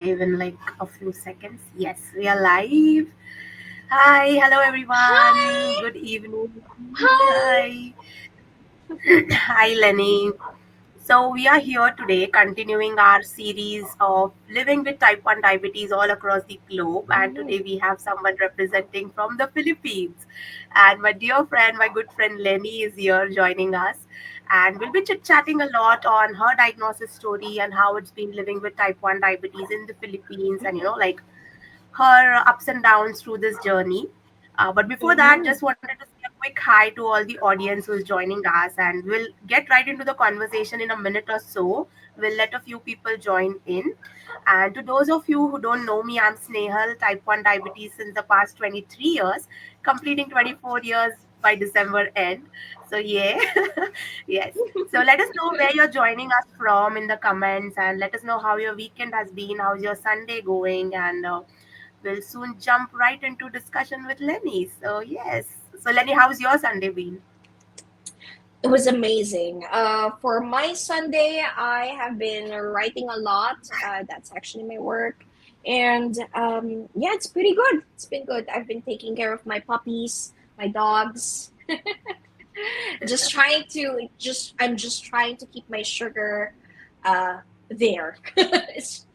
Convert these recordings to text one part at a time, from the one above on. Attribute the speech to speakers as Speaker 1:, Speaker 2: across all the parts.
Speaker 1: in like a few seconds. Yes, we are live. Hi, hello everyone.
Speaker 2: Hi!
Speaker 1: Good evening.
Speaker 2: Hi!
Speaker 1: Hi. Hi, Lenny. So, we are here today continuing our series of living with type 1 diabetes all across the globe. And today
Speaker 2: Mhm.
Speaker 1: we have someone representing from the Philippines. And my dear friend, my good friend Lenny is here joining us. And we'll be chit chatting a lot on her diagnosis story and how it's been living with type 1 diabetes in the Philippines and,
Speaker 2: Mhm.
Speaker 1: like her ups and downs through this journey. But before that,
Speaker 2: Mhm.
Speaker 1: just wanted to say a quick hi to all the audience who's joining us, and we'll get right into the conversation in a minute or so. We'll let a few people join in. And to those of you who don't know me, I'm Snehal, type 1 diabetes since the past 23 years, completing 24 years by December end. So, yeah, yes. So, let us know where you're joining us from in the comments and let us know how your weekend has been, how's your Sunday going, and we'll soon jump right into discussion with Lenny. So, yes. So, Lenny, how's your Sunday been?
Speaker 2: It was amazing. For my Sunday, I have been writing a lot. That's actually my work. And yeah, it's pretty good. It's been good. I've been taking care of my puppies, my dogs. I'm just trying to keep my sugar there. It's,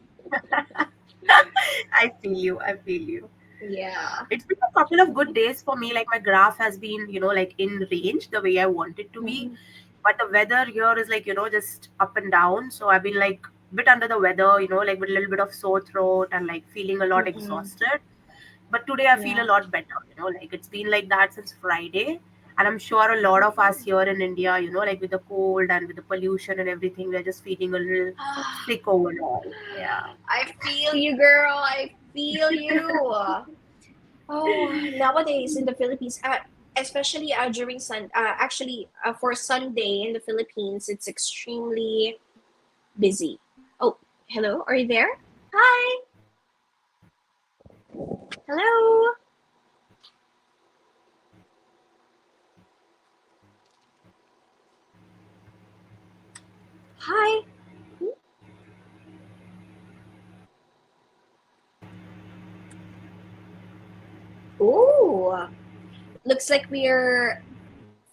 Speaker 1: I feel you. I feel you.
Speaker 2: yeah.
Speaker 1: It's been a couple of good days for me. Like my graph has been, like in range the way I want it to be.
Speaker 2: Mhm.
Speaker 1: But the weather here is like, just up and down. So I've been like bit under the weather, like with a little bit of sore throat and like feeling a lot
Speaker 2: Mhm.
Speaker 1: exhausted. But today I feel a
Speaker 2: Yeah.
Speaker 1: lot better, like it's been like that since Friday. And I'm sure a lot of us here in India, like with the cold and with the pollution and everything, we're just feeling a little sick overall. Yeah.
Speaker 2: I feel you, girl. I feel you. Oh, nowadays in the Philippines, especially during for Sunday in the Philippines, it's extremely busy. Oh, hello, are you there? Hi, hello, hi. Oh, looks like we're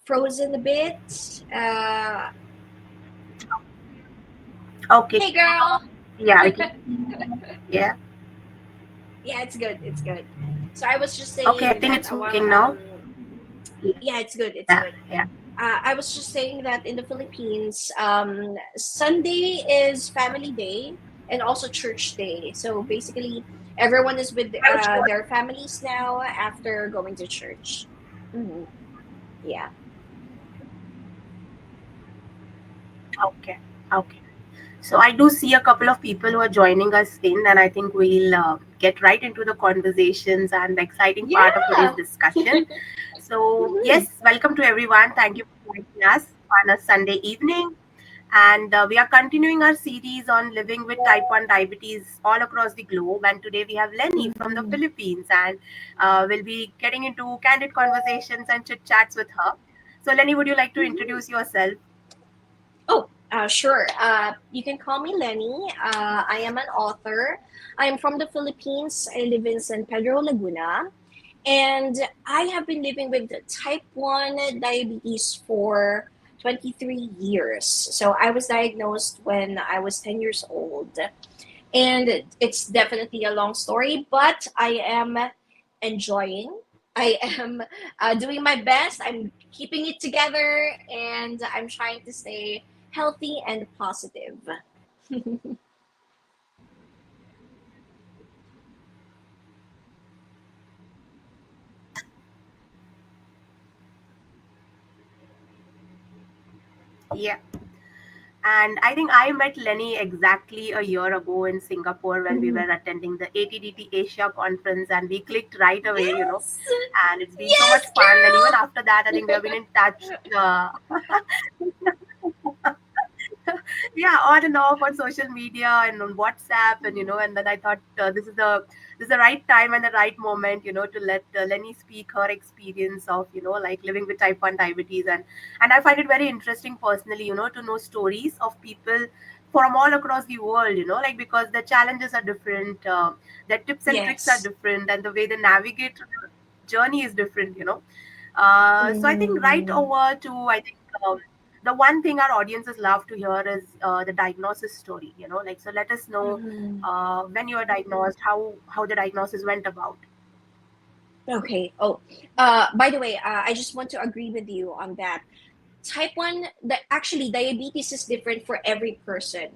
Speaker 2: frozen a bit.
Speaker 1: Okay.
Speaker 2: Hey, girl.
Speaker 1: Yeah, I can. Yeah.
Speaker 2: Yeah, it's good. It's good. So I was just
Speaker 1: Okay, I
Speaker 2: saying
Speaker 1: think
Speaker 2: that
Speaker 1: it's working now.
Speaker 2: yeah, it's good. It's
Speaker 1: Yeah,
Speaker 2: good.
Speaker 1: yeah.
Speaker 2: I was just saying that in the Philippines, Sunday is family day and also church day. So basically, everyone is with their families now after going to church. Hmm. Yeah.
Speaker 1: Okay. Okay. So I do see a couple of people who are joining us in, and I think we'll get right into the conversations and the exciting part of today's
Speaker 2: Yeah.
Speaker 1: discussion. So,
Speaker 2: Hmm.
Speaker 1: yes, welcome to everyone. Thank you for joining us on a Sunday evening. And we are continuing our series on living with type 1 diabetes all across the globe. And today we have Lenny from the
Speaker 2: Hmm.
Speaker 1: Philippines, and we'll be getting into candid conversations and chit chats with her. So, Lenny, would you like to
Speaker 2: Hmm.
Speaker 1: introduce yourself?
Speaker 2: Oh, sure. You can call me Lenny. I am an author. I am from the Philippines. I live in San Pedro, Laguna. And I have been living with type 1 diabetes for 23 years. So I was diagnosed when I was 10 years old. And it's definitely a long story, but I am enjoying. I am doing my best. I'm keeping it together and I'm trying to stay healthy and positive.
Speaker 1: Yeah. And I think I met Lenny exactly a year ago in Singapore when we
Speaker 2: Mhm.
Speaker 1: were attending the ATDT Asia conference, and we clicked right away.
Speaker 2: Yes!
Speaker 1: And it's been so much
Speaker 2: Yes,
Speaker 1: fun. And even after that, I think we have been in touch. Yeah, on and off on social media and on WhatsApp, and then I thought this is the right time and the right moment, to let Lenny speak her experience of like living with type 1 diabetes, and I find it very interesting personally, to know stories of people from all across the world, like because the challenges are different, the tips and tricks are
Speaker 2: Yes.
Speaker 1: different, and the way they navigate through the journey is different. So I think right
Speaker 2: Mm-hmm.
Speaker 1: over to, I think, the one thing our audiences love to hear is the diagnosis story. Like, so let us know
Speaker 2: Mm-hmm.
Speaker 1: when you were diagnosed, how the diagnosis went about.
Speaker 2: Okay. Oh, by the way, I just want to agree with you on that. Type 1, actually, diabetes is different for every person.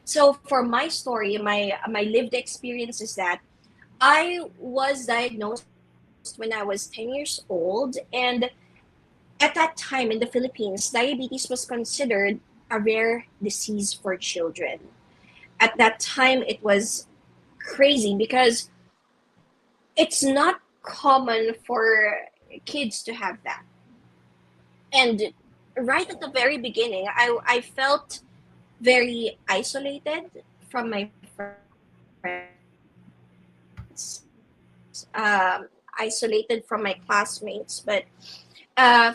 Speaker 2: So for my story, my lived experience is that I was diagnosed when I was 10 years old, and at that time in the Philippines, diabetes was considered a rare disease for children. At that time, it was crazy because it's not common for kids to have that. And right at the very beginning, I felt very isolated from my friends, isolated from my classmates. But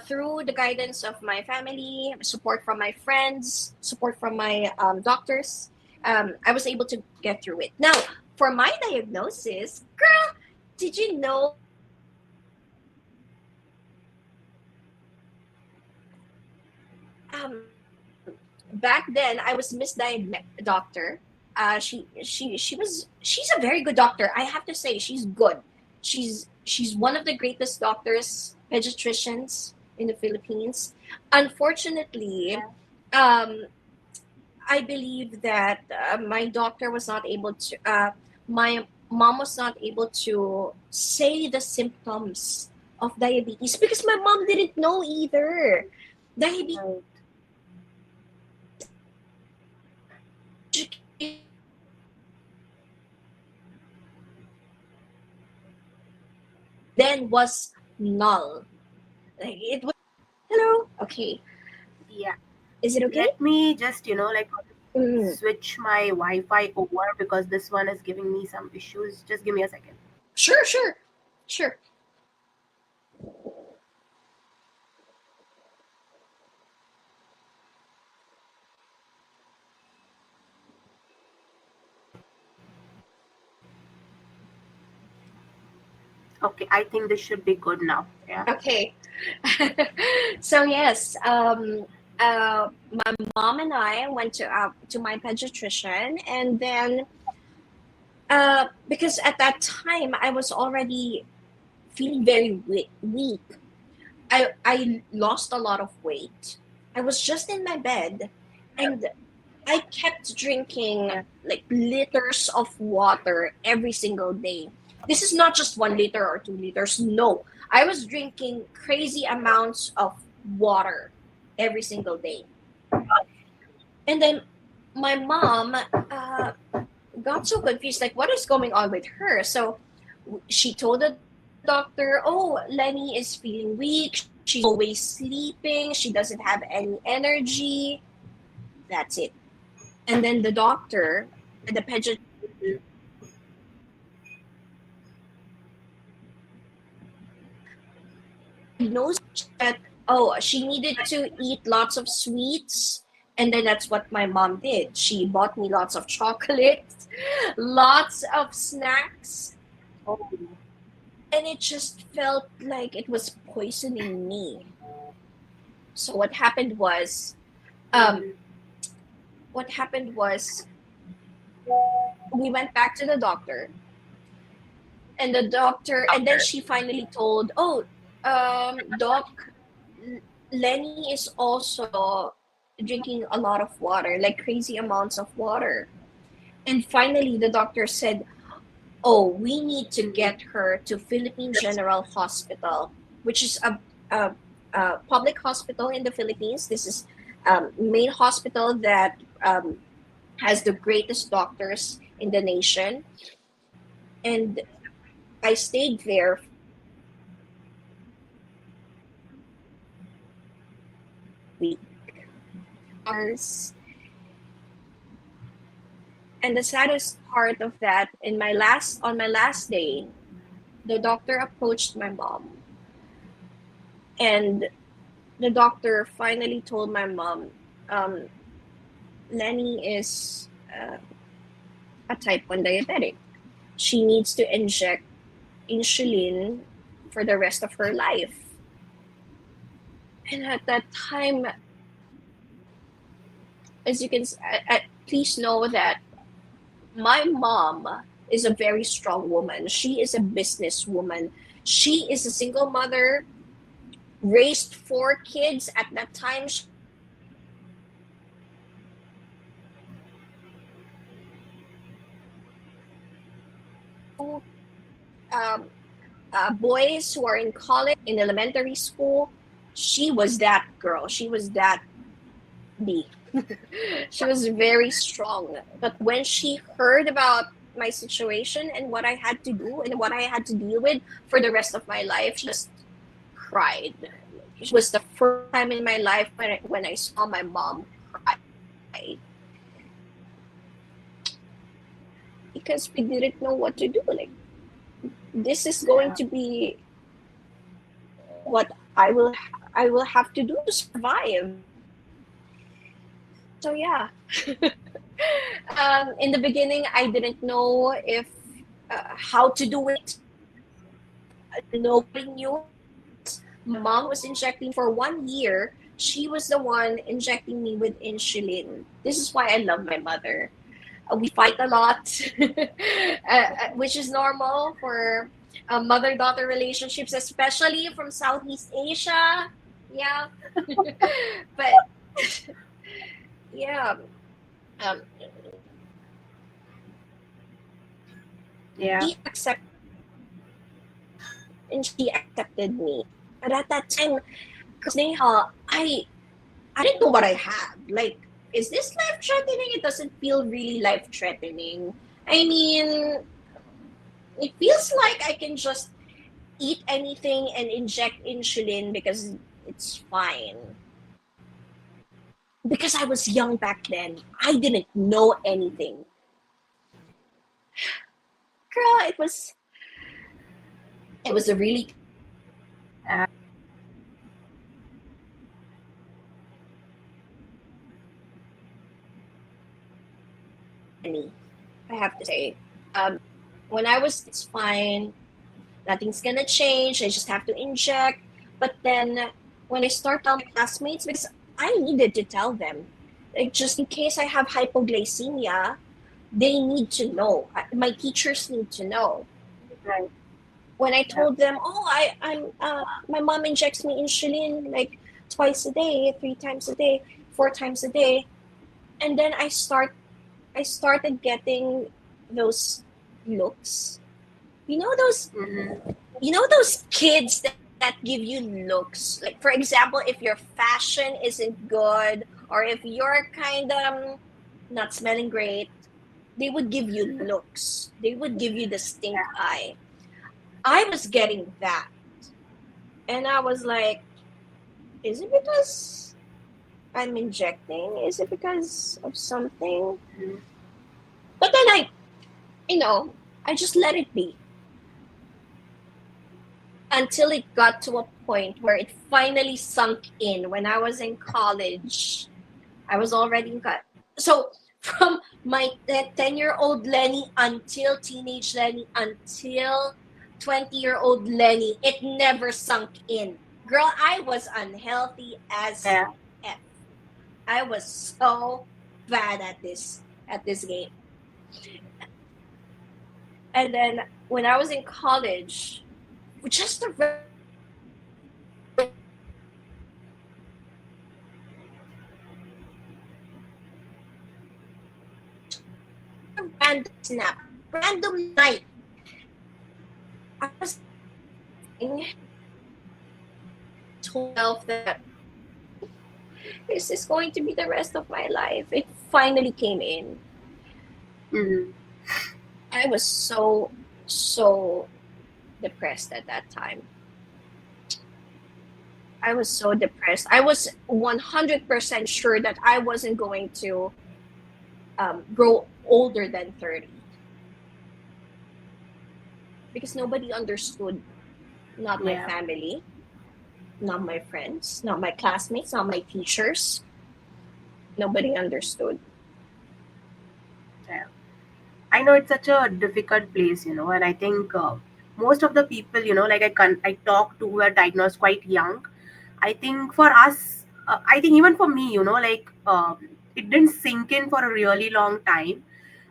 Speaker 2: through the guidance of my family, support from my friends, support from my doctors, I was able to get through it. Now, for my diagnosis, girl, did you know back then I was misdiagnosed by my doctor. She's a very good doctor. I have to say she's good. She's one of the greatest doctors, pediatricians in the Philippines. Unfortunately, um, I believe that my doctor was not able to. My mom was not able to say the symptoms of diabetes because my mom didn't know either.
Speaker 1: Right.
Speaker 2: Diabetes is uneducated back then was null. Like it was. Hello. Okay.
Speaker 1: Yeah.
Speaker 2: Is it okay?
Speaker 1: Let me just, like
Speaker 2: Mm.
Speaker 1: switch my Wi-Fi over because this one is giving me some issues. Just give me a second.
Speaker 2: Sure. Sure. Sure.
Speaker 1: Okay, I think this should be good now. Yeah.
Speaker 2: Okay. So yes, my mom and I went to my pediatrician, and then because at that time I was already feeling very weak. I lost a lot of weight. I was just in my bed, and I kept drinking
Speaker 1: Yeah.
Speaker 2: like liters of water every single day. This is not just 1 liter or 2 liters. No, I was drinking crazy amounts of water every single day. And then my mom got so confused, like, what is going on with her? So she told the doctor, oh, Lenny is feeling weak. She's always sleeping. She doesn't have any energy. That's it. And then the doctor, the pediatrician, diagnosed that, oh, she needed to eat lots of sweets. And then that's what my mom did. She bought me lots of chocolates, lots of snacks,
Speaker 1: Oh.
Speaker 2: and it just felt like it was poisoning me. So um,
Speaker 1: Mhm.
Speaker 2: what happened was we went back to the doctor, and the doctor, and then she finally told, oh, doc, Lenny is also drinking a lot of water, like crazy amounts of water. And finally, the doctor said, "Oh, we need to
Speaker 1: Mhm.
Speaker 2: get her to Philippine General Hospital, which is a public hospital in the Philippines. This is main hospital that has the greatest doctors in the nation." And I stayed there for 1 week. Hours. And the saddest part of that, on my last day, the doctor approached my mom, and the doctor finally told my mom, um, Lenny is a type 1 diabetic. She needs to inject insulin for the rest of her life. And at that time, as you can, please know that my mom is a very strong woman. She is a businesswoman. She is a single mother, raised 4 kids. At that time, she um, boys who are in college, in elementary school. She was that girl. She was that B. She was very strong. But when she heard about my situation and what I had to do and what I had to deal with for the rest of my life, she just cried. It was the first time in my life when I saw my mom cry because we didn't know what to do. Like, this is going
Speaker 1: Yeah.
Speaker 2: to be what I will have to do to survive. So yeah, in the beginning, I didn't know if how to do it. Nobody knew it. My mom was injecting for 1 year. She was the one injecting me with insulin. This is why I love my mother. We fight a lot, which is normal for mother-daughter relationships, especially from Southeast Asia. Yeah, but yeah, um,
Speaker 1: Yeah.
Speaker 2: she accepted and she accepted me. But at that time, girl Snehal, I didn't know what I had. Like, is this life threatening? It doesn't feel really life threatening. I mean, it feels like I can just eat anything and inject insulin because it's fine. Because I was young back then, I didn't know anything. Girl, it was a really
Speaker 1: Yeah.
Speaker 2: funny, I have to say. When I was it's fine, nothing's gonna change. I just have to inject. But then when I start tell my classmates, because I needed to tell them, like just in case I have hypoglycemia, they need to know. My teachers need to know.
Speaker 1: Right.
Speaker 2: When I
Speaker 1: Yeah.
Speaker 2: told them, oh, my mom injects me insulin like twice a day, 3 times a day, 4 times a day, and then I started getting those looks. You know those
Speaker 1: Mm-hmm.
Speaker 2: those kids that give you looks. Like for example, if your fashion isn't good or if you're kind of not smelling great, they would give you looks. They would give you the stink
Speaker 1: Yeah.
Speaker 2: eye. I was getting that. And I was like, is it because I'm injecting? Is it because of something?
Speaker 1: Mm-hmm.
Speaker 2: But then you know, I just let it be until it got to a point where it finally sunk in when I was in college. I was already in college. So from my 10-year-old Lenny until teenage Lenny until 20-year-old Lenny, it never sunk in. Girl, I was unhealthy as
Speaker 1: Yeah.
Speaker 2: F. I was so bad at this game. And then when I was in college, just a random snap, random night, I was told myself that is this going to be the rest of my life? It finally came in.
Speaker 1: Mm-hmm.
Speaker 2: I was so depressed at that time. I was so depressed. I was 100% sure that I wasn't going to grow older than 30 because nobody understood. Not my
Speaker 1: Yeah.
Speaker 2: family, not my friends, not my classmates, not my teachers. Nobody understood.
Speaker 1: I know it's such a difficult place, and I think most of the people, I talk to who are diagnosed quite young. I think for us, I think even for me, it didn't sink in for a really long time.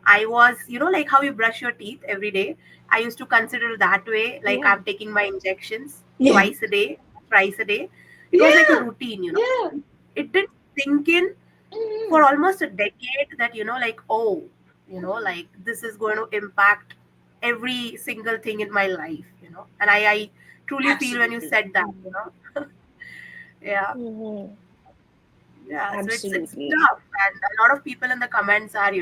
Speaker 1: I was, like how you brush your teeth every day. I used to consider that way, like
Speaker 2: Yeah.
Speaker 1: I'm taking my injections
Speaker 2: Yeah.
Speaker 1: twice a day, thrice a day. It was like a
Speaker 2: Yeah.
Speaker 1: routine.
Speaker 2: Yeah.
Speaker 1: It didn't sink in for
Speaker 2: Mm.
Speaker 1: almost a decade that like, oh, like this is going to impact every single thing in my life. And I truly feel when you
Speaker 2: Absolutely.
Speaker 1: said that,
Speaker 2: Mhm.
Speaker 1: yeah.
Speaker 2: Mhm.
Speaker 1: Yeah, so it's
Speaker 2: Absolutely.
Speaker 1: tough, and a lot of people in the comments are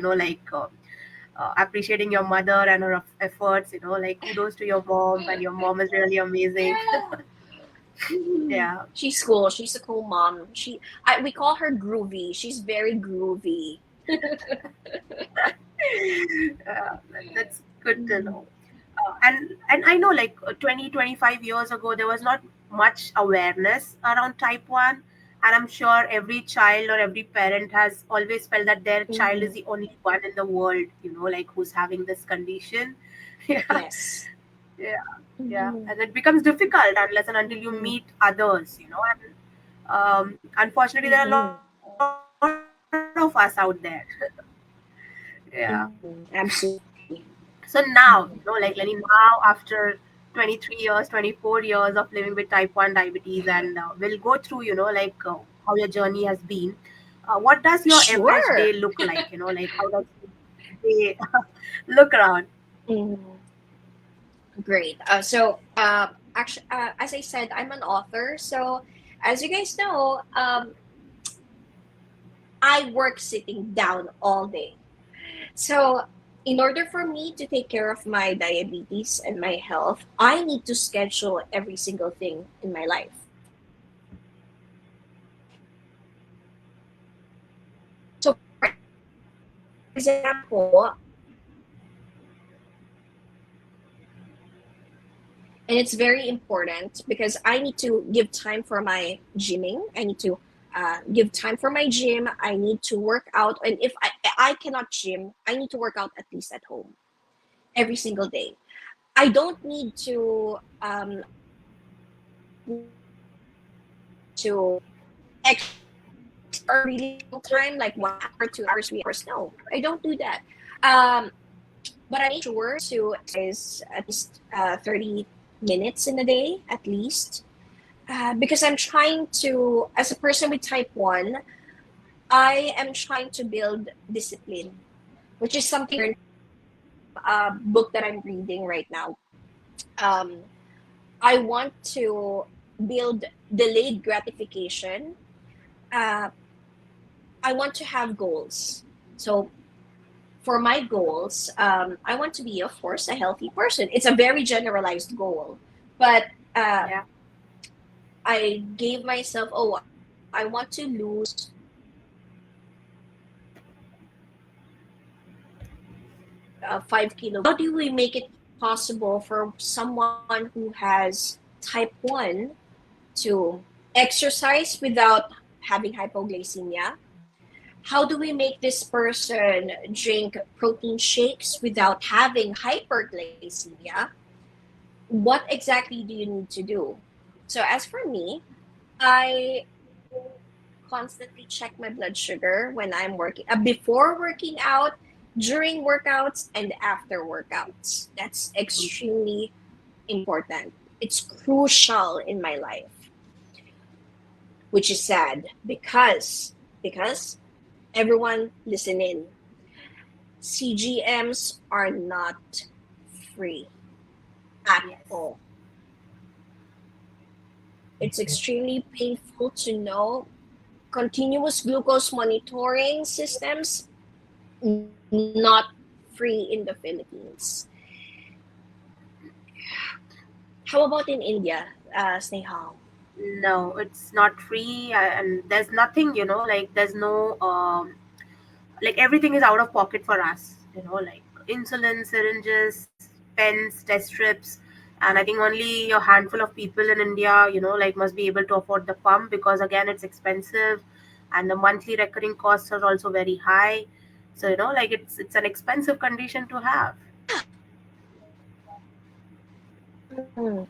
Speaker 1: appreciating your mother and her efforts, like kudos to your mom, and your mom is really amazing.
Speaker 2: Yeah. Mhm.
Speaker 1: Yeah.
Speaker 2: She's cool. She's a cool mom. We call her groovy. She's very groovy.
Speaker 1: That's good to
Speaker 2: Mhm.
Speaker 1: know. And I know, like 20, 25 years ago, there was not much awareness around type 1. And I'm sure every child or every parent has always felt that their child is
Speaker 2: Mhm.
Speaker 1: the only one in the world, like who's having this condition. Yeah.
Speaker 2: Yes.
Speaker 1: Yeah. Yeah.
Speaker 2: Mhm.
Speaker 1: And it becomes difficult unless and until you
Speaker 2: Mhm.
Speaker 1: meet others, and unfortunately, there are a lot
Speaker 2: Mhm.
Speaker 1: of us out there. Yeah.
Speaker 2: Mhm. Absolutely.
Speaker 1: So now,
Speaker 2: Mhm.
Speaker 1: like Lenny, now after 23 years, 24 years of living with type 1 diabetes, and we'll go through, how your journey has been. What does your average
Speaker 2: Sure.
Speaker 1: day look like? Like how does your day look around?
Speaker 2: Mhm. Great. Actually, as I said, I'm an author. So, as you guys know, I work sitting down all day. So, in order for me to take care of my diabetes and my health, I need to schedule every single thing in my life. So, for example, and it's very important because I need to give time for my gymming. I need to give time for my gym. I need to work out, and if I cannot gym, I need to work out at least at home every single day. I don't need to to exercise for a really long time, like 1 hour, 2 hours, 3 hours. No, I don't do that. Um, but I make sure to exercise at least 30 minutes in a day, at least, because I'm trying to, as a person with type 1, I am trying to build discipline, which is something I learned from a book that I'm reading right now. Um, I want to build delayed gratification. Uh, I want to have goals. So for my goals, I want to be, of course, a healthy person. It's a very generalized goal, but uh,
Speaker 1: Yeah.
Speaker 2: I gave myself, oh, I want to lose 5 kilograms. How do we make it possible for someone who has type 1 to exercise without having hypoglycemia? How do we make this person drink protein shakes without having hyperglycemia? What exactly do you need to do? So, as for me, I constantly check my blood sugar when I'm working, before working out, during workouts, and after workouts. That's extremely important. It's crucial in my life, which is sad because everyone listen in. CGMs are not free at
Speaker 1: Yes.
Speaker 2: all. It's extremely painful to know continuous glucose monitoring systems not free in the Philippines. How about in India, Snehal?
Speaker 1: No, it's not free, and there's nothing, like there's no like everything is out of pocket for us, like insulin, syringes, pens, test strips. And I think only a handful of people in India, like must be able to afford the pump, because again it's expensive, and the monthly recurring costs are also very high. So like it's an expensive condition to have.
Speaker 2: Mm,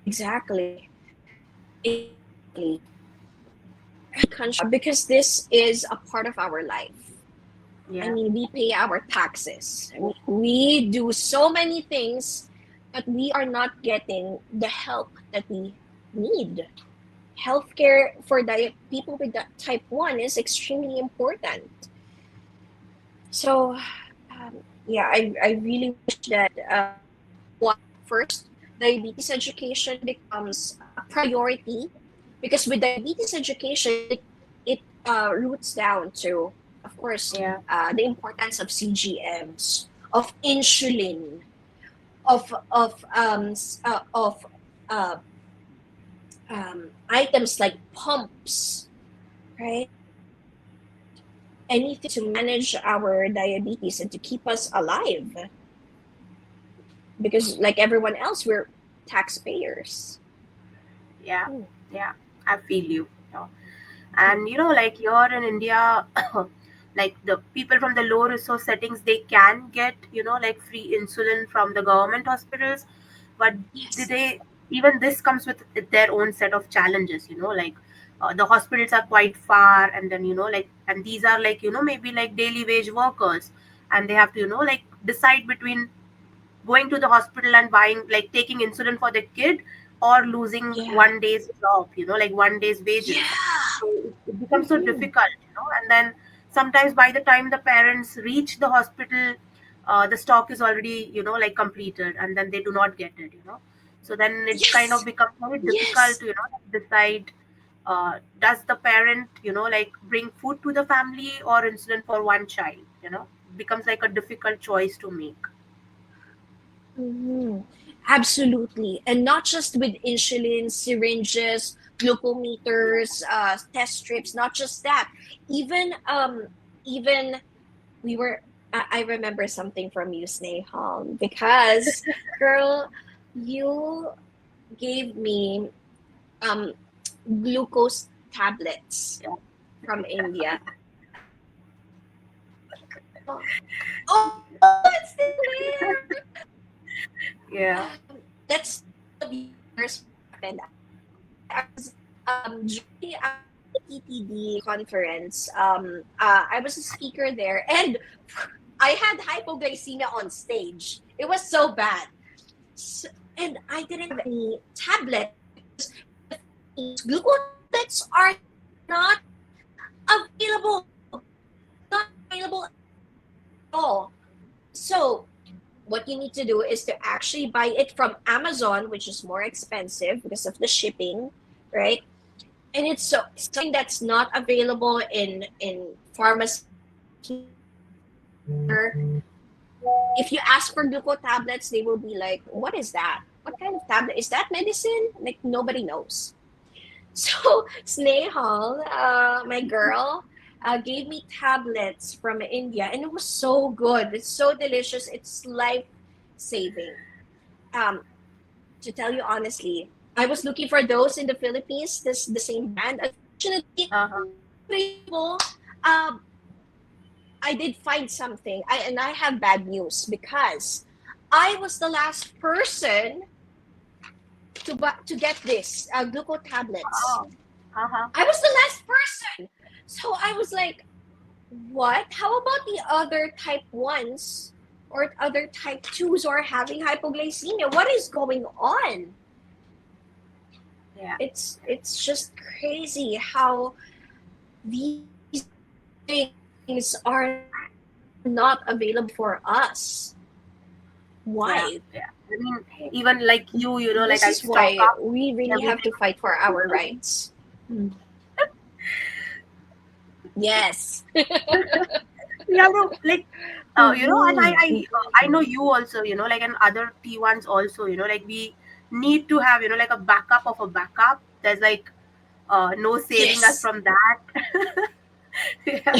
Speaker 2: exactly. Exactly. Because this is a part of our life. I
Speaker 1: Yeah.
Speaker 2: mean, we pay our taxes. I mean, we do so many things, but we are not getting the help that we need. Healthcare for people with that type 1 is extremely important. So, yeah, I really wish that first, diabetes education becomes a priority because with diabetes education, it roots down to, of course,
Speaker 1: Yeah.
Speaker 2: the importance of CGMs, of insulin, of uh, items like pumps, right? Anything to manage our diabetes and to keep us alive, because like everyone else, we're taxpayers.
Speaker 1: Yeah.
Speaker 2: Hmm.
Speaker 1: Yeah. I feel you. And like here in India, like the people from the low resource settings, they can get like free insulin from the government hospitals, but
Speaker 2: Yes.
Speaker 1: they even this comes with their own set of challenges, like the hospitals are quite far, and then like, and these are like maybe like daily wage workers, and they have to like decide between going to the hospital and buying, like taking insulin for the kid, or losing
Speaker 2: Yeah.
Speaker 1: 1 day's job, like 1 day's wages.
Speaker 2: Yeah.
Speaker 1: So it becomes so
Speaker 2: Mm-hmm.
Speaker 1: difficult, and then sometimes by the time the parents reach the hospital, the stock is already like completed, and then they do not get it. So then it kind of
Speaker 2: Yes.
Speaker 1: becomes very difficult
Speaker 2: Yes.
Speaker 1: to decide, does the parent like bring food to the family or insulin for one child. Becomes like a difficult choice to make.
Speaker 2: Mm-hmm. Absolutely. And not just with insulin, syringes, glucometers, test strips, not just that. Even we were I remember something from you, Snehal, because girl, you gave me um glucose tablets
Speaker 1: Yeah.
Speaker 2: from India. Girl. Oh, it's still there.
Speaker 1: Yeah.
Speaker 2: Let's tell the viewers what happened. I was during TTD conference. I was a speaker there, and I had hypoglycemia on stage. It was so bad, so, and I didn't have any tablets because in the Philippines, glucose tablets are not available. Not available at all. So what you need to do is to actually buy it from Amazon, which is more expensive because of the shipping, right? And it's something that's not available in pharmacies here. If you ask for glucose tablets, they will be like, "What is that? What kind of tablet is that? Medicine?" Like nobody knows. So Snehal, my girl, gave me tablets from India, and it was so good. It's so delicious. It's life saving. Um, to tell you honestly, I was looking for those in the Philippines. This the same brand. Unfortunately,
Speaker 1: Uh-huh.
Speaker 2: not available. Um, I did find something. I have bad news because I was the last person to get this glucose tablets.
Speaker 1: Oh. Uh-huh.
Speaker 2: I was the last person. So I was like, what? How about the other type 1s or other type 2s who are having hypoglycemia? What is going on?
Speaker 1: Yeah.
Speaker 2: It's just crazy how these things are not available for us. Why?
Speaker 1: Yeah. Yeah. I mean, even like
Speaker 2: This
Speaker 1: like
Speaker 2: is
Speaker 1: I stock
Speaker 2: why
Speaker 1: up
Speaker 2: we really have to
Speaker 1: everything.
Speaker 2: fight for our rights. Yes.
Speaker 1: Yeah, no, like and I
Speaker 2: Mm-hmm.
Speaker 1: I I know you also, like, and other T1s also, like we need to have like a backup of a backup. There's like no saving us
Speaker 2: Yes.
Speaker 1: from that. Yeah.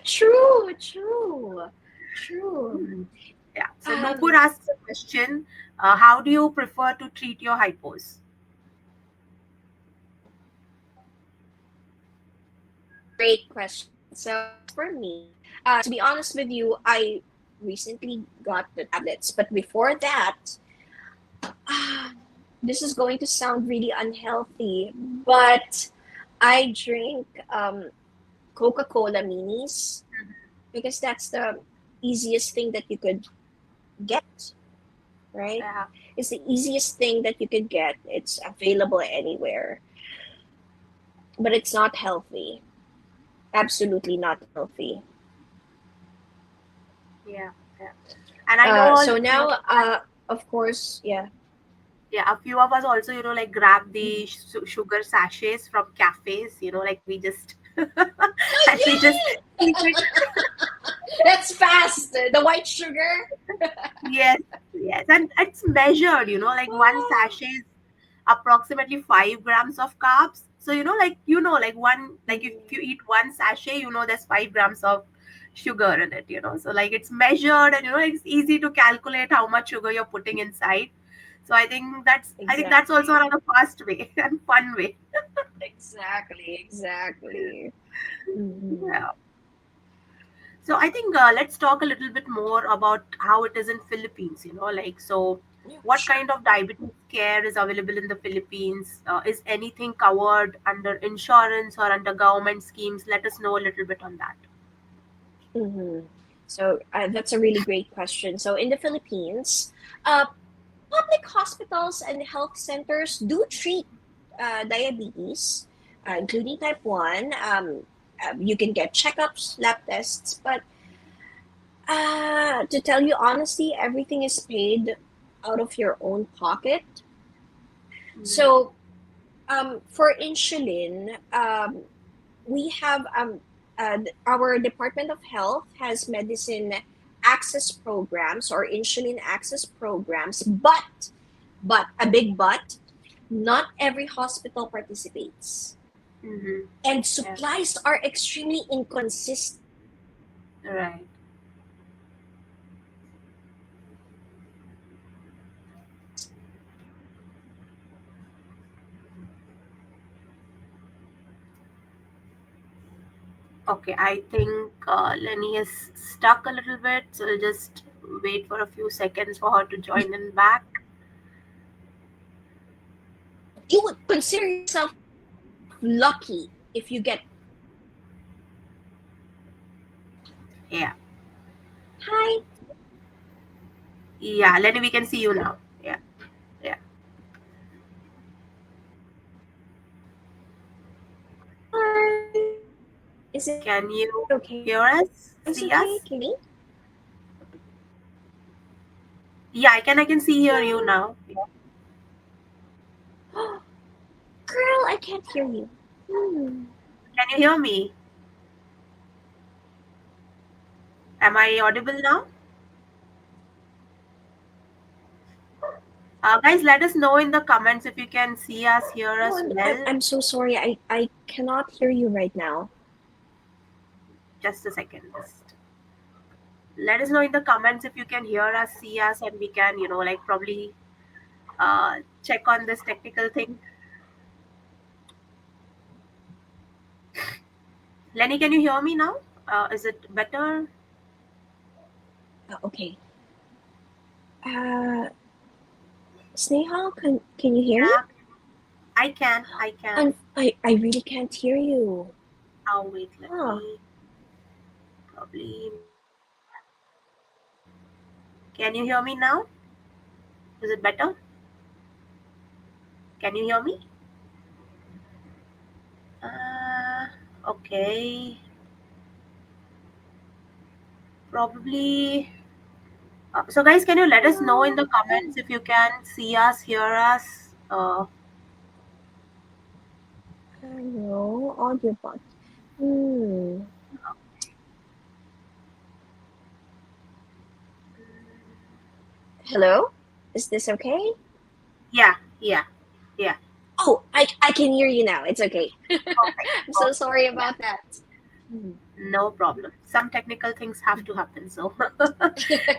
Speaker 2: True, true, true.
Speaker 1: Yeah. So Nupur
Speaker 2: Um,
Speaker 1: asks a question: how do you prefer to treat your hypos?
Speaker 2: Great question. So as for me, to be honest with you, I recently got the tablets, but before that, ah, this is going to sound really unhealthy, but I drink Coca-Cola minis because that's the easiest thing that you could get, right?
Speaker 1: Yeah.
Speaker 2: It's the easiest thing that you could get. It's available anywhere, but it's not healthy. Absolutely not healthy.
Speaker 1: Yeah. Yeah. And I know
Speaker 2: So
Speaker 1: a few,
Speaker 2: now, of course, yeah.
Speaker 1: yeah, a few of us also, like grab the sugar sachets from cafes, like we just, and we just keep it.
Speaker 2: That's fast. The white sugar.
Speaker 1: Yes, yes. And it's measured, like one
Speaker 2: Oh.
Speaker 1: sachet is approximately 5 grams of carbs. So, like one, like if
Speaker 2: Mhm.
Speaker 1: you eat one sachet, there's 5 grams of sugar in it, So, like it's measured and, it's easy to calculate how much sugar you're putting inside. So I think that's also
Speaker 2: Exactly.
Speaker 1: another fast way and fun way.
Speaker 2: Exactly. Exactly. Hmm.
Speaker 1: Yeah. So I think let's talk a little bit more about how it is in Philippines. So
Speaker 2: Yeah,
Speaker 1: what
Speaker 2: sure.
Speaker 1: kind of diabetes care is available in the Philippines? Is anything covered under insurance or under government schemes? Let us know a little bit on that.
Speaker 2: Hmm. So that's a really great question. So in the Philippines, uh, public hospitals and health centers do treat diabetes, including type 1. You can get checkups, lab tests, but to tell you honestly, everything is paid out of your own pocket.
Speaker 1: Mhm.
Speaker 2: So for insulin, we have our Department of Health has medicine access programs or insulin access programs, but a big but, not every hospital participates,
Speaker 1: Mm-hmm.
Speaker 2: and
Speaker 1: Yeah.
Speaker 2: supplies are extremely inconsistent.
Speaker 1: Right. Okay. I think Lenny is stuck a little bit, so we'll just wait for a few seconds for her to join in back.
Speaker 2: You would consider yourself lucky if you get.
Speaker 1: Yeah.
Speaker 2: Hi.
Speaker 1: Yeah. Lenny, we can see you now. Yeah. Yeah.
Speaker 2: Hi. Is it
Speaker 1: Can
Speaker 2: okay?
Speaker 1: you
Speaker 2: Is my
Speaker 1: hear
Speaker 2: voice okay?
Speaker 1: us?
Speaker 2: Can you
Speaker 1: See
Speaker 2: hear me?
Speaker 1: us? Yeah, I can see hear you now.
Speaker 2: Girl, I can't hear you. Hmm.
Speaker 1: Can you hear me? Am I audible now? Guys, let us know in the comments if you can see us, hear
Speaker 2: Oh,
Speaker 1: us well.
Speaker 2: I'm so sorry. I cannot hear you right now.
Speaker 1: Just a second. Just let us know in the comments if you can hear us, see us, and we can, like probably check on this technical thing. Lenny, can you hear me now? Is it better?
Speaker 2: Okay. Uh, Snehal, can you hear me?
Speaker 1: Yeah, I can. I can.
Speaker 2: I really can't hear you.
Speaker 1: Oh, wait, let
Speaker 2: Huh.
Speaker 1: me probably. Can you hear me now? Is it better? Can you hear me? Uh, okay. Probably. So, guys, can you let us know in the comments if you can see us, hear us?
Speaker 2: No, audio bot. Hmm. Hello? Is this okay?
Speaker 1: Yeah, yeah, yeah.
Speaker 2: Oh, I can hear you now. It's okay.
Speaker 1: Perfect,
Speaker 2: I'm so
Speaker 1: perfect.
Speaker 2: sorry
Speaker 1: Yeah,
Speaker 2: about that. Hmm.
Speaker 1: no problem. Some technical things have to happen, so that's it.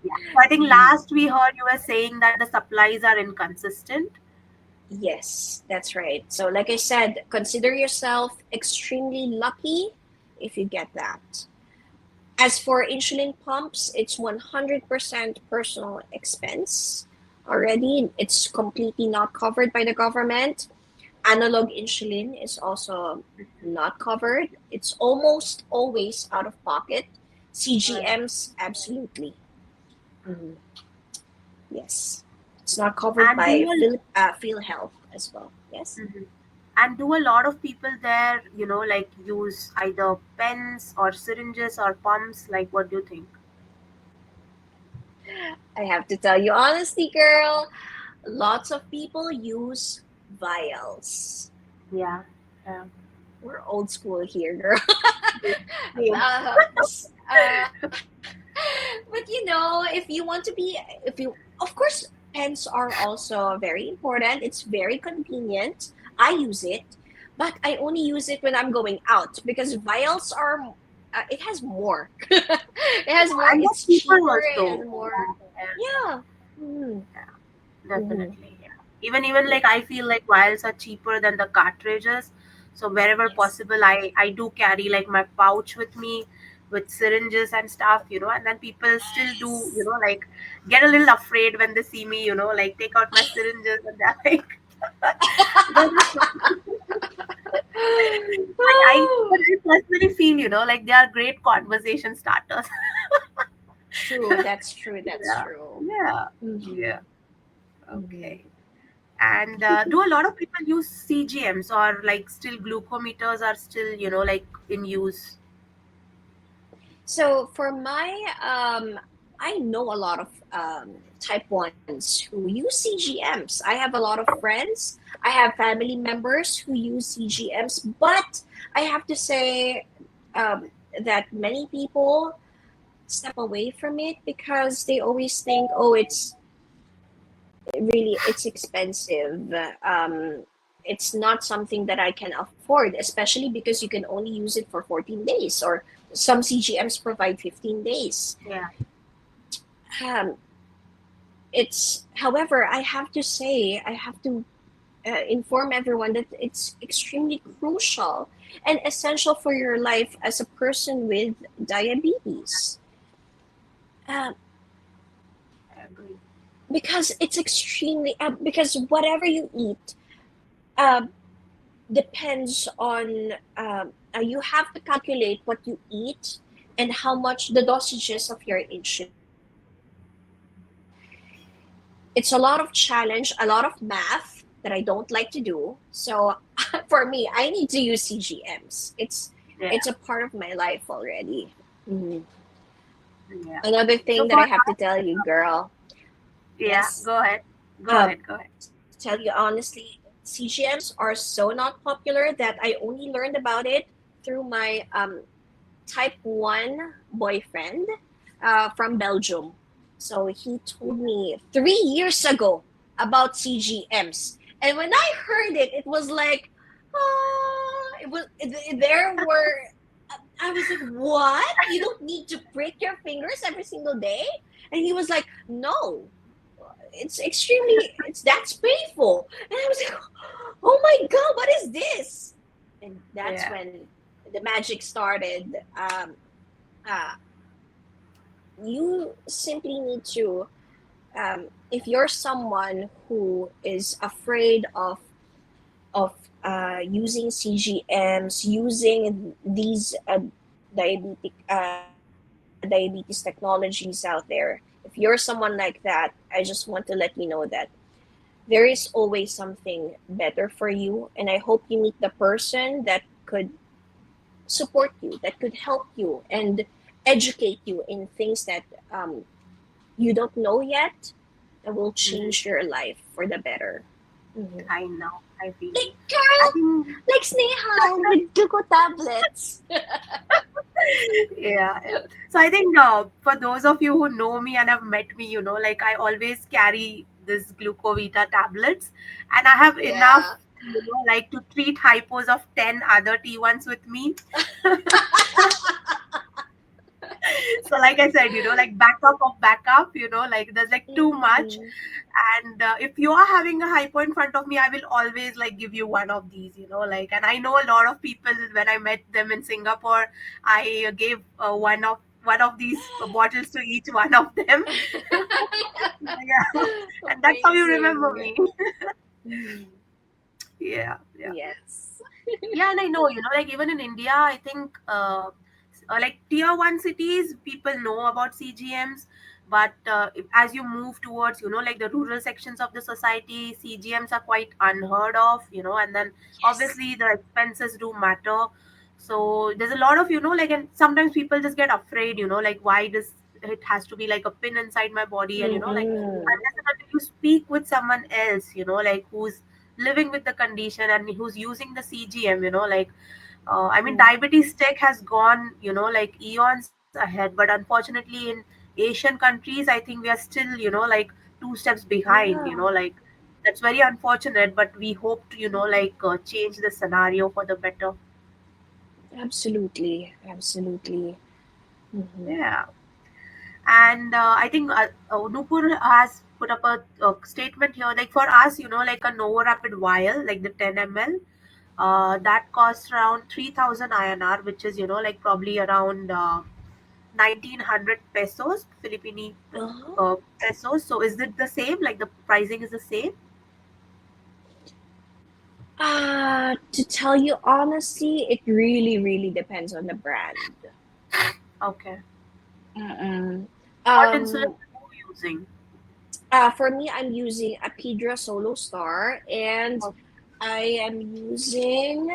Speaker 1: Yeah. So I think
Speaker 2: Mhm.
Speaker 1: last we heard you were saying that the supplies are inconsistent.
Speaker 2: Yes, that's right. So, like I said, consider yourself extremely lucky if you get that. As for insulin pumps, it's 100% personal expense already. It's completely not covered by the government. Analog insulin is also not covered. It's almost always out of pocket.
Speaker 1: Right.
Speaker 2: CGMs, absolutely. Mhm. Yes. It's not covered
Speaker 1: And do
Speaker 2: by
Speaker 1: you
Speaker 2: PhilHealth as well. Yes.
Speaker 1: Mhm. And do a lot of people there, like use either pens or syringes or pumps? Like, what do you think?
Speaker 2: I have to tell you honestly, girl, lots of people use vials.
Speaker 1: Yeah. Yeah.
Speaker 2: We're old school here, girl.
Speaker 1: Same.
Speaker 2: uh, but if you want to be, if you, of course, pens are also very important. It's very convenient. I use it, but I only use it when I'm going out because vials are, it has more. It has more.
Speaker 1: And
Speaker 2: It's
Speaker 1: that's cheaper
Speaker 2: cheaper
Speaker 1: also.
Speaker 2: and more.
Speaker 1: Yeah.
Speaker 2: Yeah. Mm-hmm.
Speaker 1: Yeah,
Speaker 2: Mm-hmm.
Speaker 1: definitely. Yeah. Even
Speaker 2: Yeah.
Speaker 1: like I feel like vials are cheaper than the cartridges. So wherever
Speaker 2: Yes.
Speaker 1: possible, I do carry like my pouch with me with syringes and stuff, and then people still do,
Speaker 2: Yes.
Speaker 1: like get a little afraid when they see me, like take out my syringes and they're like, they're but I personally feel, like they are great conversation starters.
Speaker 2: True. That's true. That's
Speaker 1: Yeah.
Speaker 2: true.
Speaker 1: Yeah.
Speaker 2: Mm-hmm.
Speaker 1: Yeah.
Speaker 2: Mm-hmm.
Speaker 1: Okay. And do a lot of people use CGMs or like still glucometers are still, like in use?
Speaker 2: So for my, I know a lot of type ones who use CGMs. I have a lot of friends. I have family members who use CGMs, but I have to say that many people step away from it because they always think, oh, it's expensive. It's not something that I can afford, especially because you can only use it for 14 days, or some CGMs provide 15 days.
Speaker 1: Yeah.
Speaker 2: Um, however, I have to say, I have to inform everyone that it's extremely crucial and essential for your life as a person with diabetes. Um,
Speaker 1: I agree.
Speaker 2: because it's extremely, because whatever you eat, um, depends on, you have to calculate what you eat and how much the dosages of your insulin. It's a lot of challenge, a lot of math that I don't like to do. So for me, I need to use CGMs.
Speaker 1: Yeah.
Speaker 2: It's a part of my life already. Mhm.
Speaker 1: Yeah.
Speaker 2: Another
Speaker 1: So
Speaker 2: thing
Speaker 1: for
Speaker 2: that I have to
Speaker 1: that,
Speaker 2: tell you, girl.
Speaker 1: yeah,
Speaker 2: Yes.
Speaker 1: go ahead. Go
Speaker 2: Um,
Speaker 1: ahead. Go ahead.
Speaker 2: to tell you honestly, CGMs are so not popular that I only learned about it through my type 1 boyfriend from Belgium. So he told me 3 years ago about CGMs. And when I heard it, it was like, there were, I was like, what? You don't need to prick your fingers every single day? And he was like, no, that's painful. And I was like, oh my God, what is this? And that's
Speaker 1: Yeah.
Speaker 2: when the magic started. Uh, you simply need to, if you're someone who is afraid of using CGMs, using these diabetes technologies out there, if you're someone like that, I just want to let you know that there is always something better for you, and I hope you meet the person that could support you, that could help you and educate you in things that you don't know yet that will
Speaker 1: Hmm.
Speaker 2: change your life for the better. Mhm.
Speaker 1: I know. I feel
Speaker 2: Like,
Speaker 1: you. I
Speaker 2: girl,
Speaker 1: think,
Speaker 2: like Snehal with gluco tablets.
Speaker 1: yeah. Yeah. So I think for those of you who know me and have met me, like I always carry this glucovita tablets, and I have enough,
Speaker 2: Yeah.
Speaker 1: like to treat hypos of 10 other T1s with me. So like I said, like backup of backup, like there's like too much.
Speaker 2: Mhm.
Speaker 1: And if you are having a hypo in front of me, I will always like give you one of these, like. And I know a lot of people, when I met them in Singapore, I gave one of these bottles to each one of them. Yeah. And that's how you remember
Speaker 2: Amazing.
Speaker 1: me.
Speaker 2: Mhm.
Speaker 1: Yeah, yeah.
Speaker 2: Yes.
Speaker 1: Yeah, and I know, like even in India, I think like tier one cities, people know about CGMs, but as you move towards, like the rural sections of the society, CGMs are quite unheard of, and then
Speaker 2: Yes.
Speaker 1: obviously the expenses do matter. So there's a lot of, like, and sometimes people just get afraid, like, why does it has to be like a pin inside my body, and like,
Speaker 2: Mm-hmm.
Speaker 1: unless and until you speak with someone else, like who's living with the condition and who's using the CGM, like I mean, diabetes tech has gone, like eons ahead, but unfortunately in Asian countries, I think we are still, like two steps behind,
Speaker 2: Yeah,
Speaker 1: like that's very unfortunate, but we hope to, like change the scenario for the better.
Speaker 2: absolutely. Absolutely. Mm-hmm.
Speaker 1: Yeah. And I think Nupur has put up a statement here, like for us, like a Novo Rapid vial, like the 10 ml, that costs around 3000 INR, which is, like probably around 1900 pesos, Philippine
Speaker 2: Uh-huh.
Speaker 1: pesos. So is it the same? Like the pricing is the same?
Speaker 2: To tell you honestly, it really, really depends on the brand.
Speaker 1: Okay.
Speaker 2: Mm-mm.
Speaker 1: What insulin
Speaker 2: Um,
Speaker 1: are you using?
Speaker 2: for me, I'm using a Pedra Solo Star, and
Speaker 1: Okay.
Speaker 2: I am using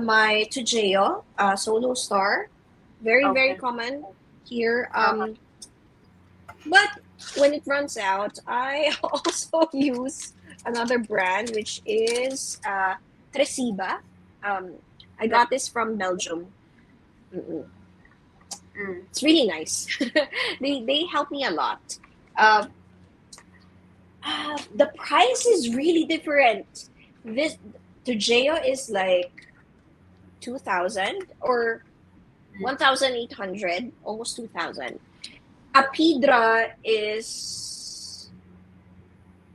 Speaker 2: my Tujeo Solo Star. Very, very
Speaker 1: Okay.
Speaker 2: common here.
Speaker 1: Uh-huh.
Speaker 2: But when it runs out, I also use another brand, which is Tresiba. Um, I got this from Belgium. Mm-mm.
Speaker 1: Mm.
Speaker 2: It's really nice. They help me a lot. Uh, the price is really different. This Tujeo is like 2,000 or
Speaker 1: Mm.
Speaker 2: 1,800, almost 2,000. Apidra is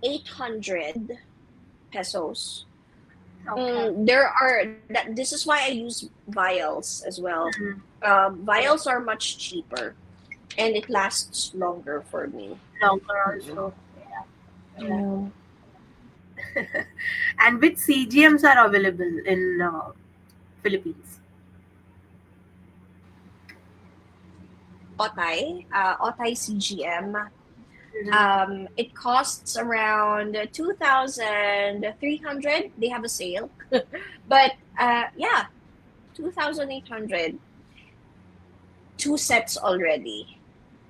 Speaker 2: 800 pesos.
Speaker 1: Okay.
Speaker 2: There are that. This is why I use vials as well.
Speaker 1: Mm. Yeah.
Speaker 2: Vials are much cheaper and it lasts longer for me.
Speaker 1: Longer
Speaker 2: Mm-mm.
Speaker 1: also. Yeah. Yeah.
Speaker 2: Yeah.
Speaker 1: And which CGMs are available in Philippines?
Speaker 2: Otay CGM.
Speaker 1: Mhm.
Speaker 2: It costs around 2,300. They have a sale, but yeah, 2,800. Two sets already.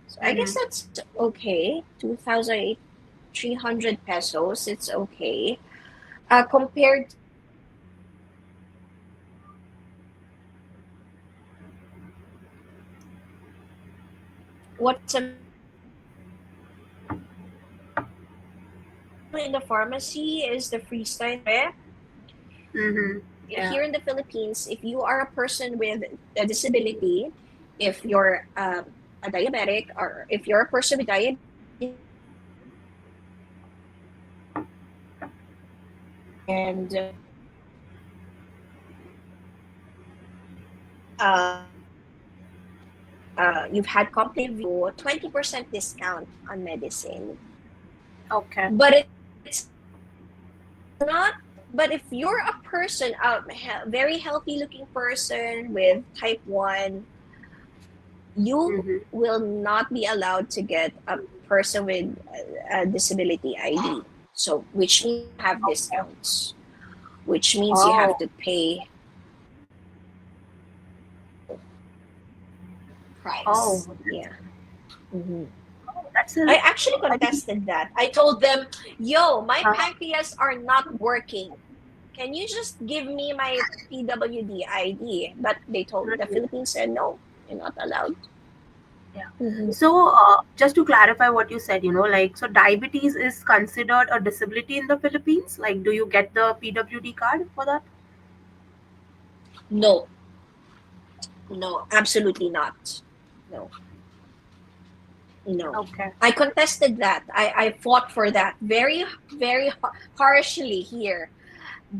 Speaker 2: So I guess
Speaker 1: Mhm.
Speaker 2: that's okay. 2,300 pesos. It's okay. Compared what's available in the pharmacy is the freestyle
Speaker 1: Mhm. Yeah.
Speaker 2: here in the Philippines. If you are a person with a disability, if you're a diabetic, or if you're a person with diabetes, and you've had complaint, 20% discount on medicine.
Speaker 1: Okay.
Speaker 2: But it's not. But if you're a person, very healthy looking person with type 1, you
Speaker 1: Mhm.
Speaker 2: will not be allowed to get a person with a disability ID. So, which means you have
Speaker 1: Okay.
Speaker 2: discounts, which means you have
Speaker 1: Oh.
Speaker 2: to pay
Speaker 1: Oh.
Speaker 2: price. Yeah. hmm
Speaker 1: That's a.
Speaker 2: I actually
Speaker 1: I think.
Speaker 2: contested that. I told them, yo, my
Speaker 1: Uh,
Speaker 2: pancreas are not working. Can you just give me my PWD ID? But the
Speaker 1: right.
Speaker 2: Philippines said, no, you're not allowed.
Speaker 1: Yeah.
Speaker 2: Mm-hmm.
Speaker 1: So, just to clarify what you said, like, so diabetes is considered a disability in the Philippines. Like, do you get the PWD card for that?
Speaker 2: No, no, absolutely not. No. No.
Speaker 1: Okay.
Speaker 2: I contested that. I fought for that very, very harshly here.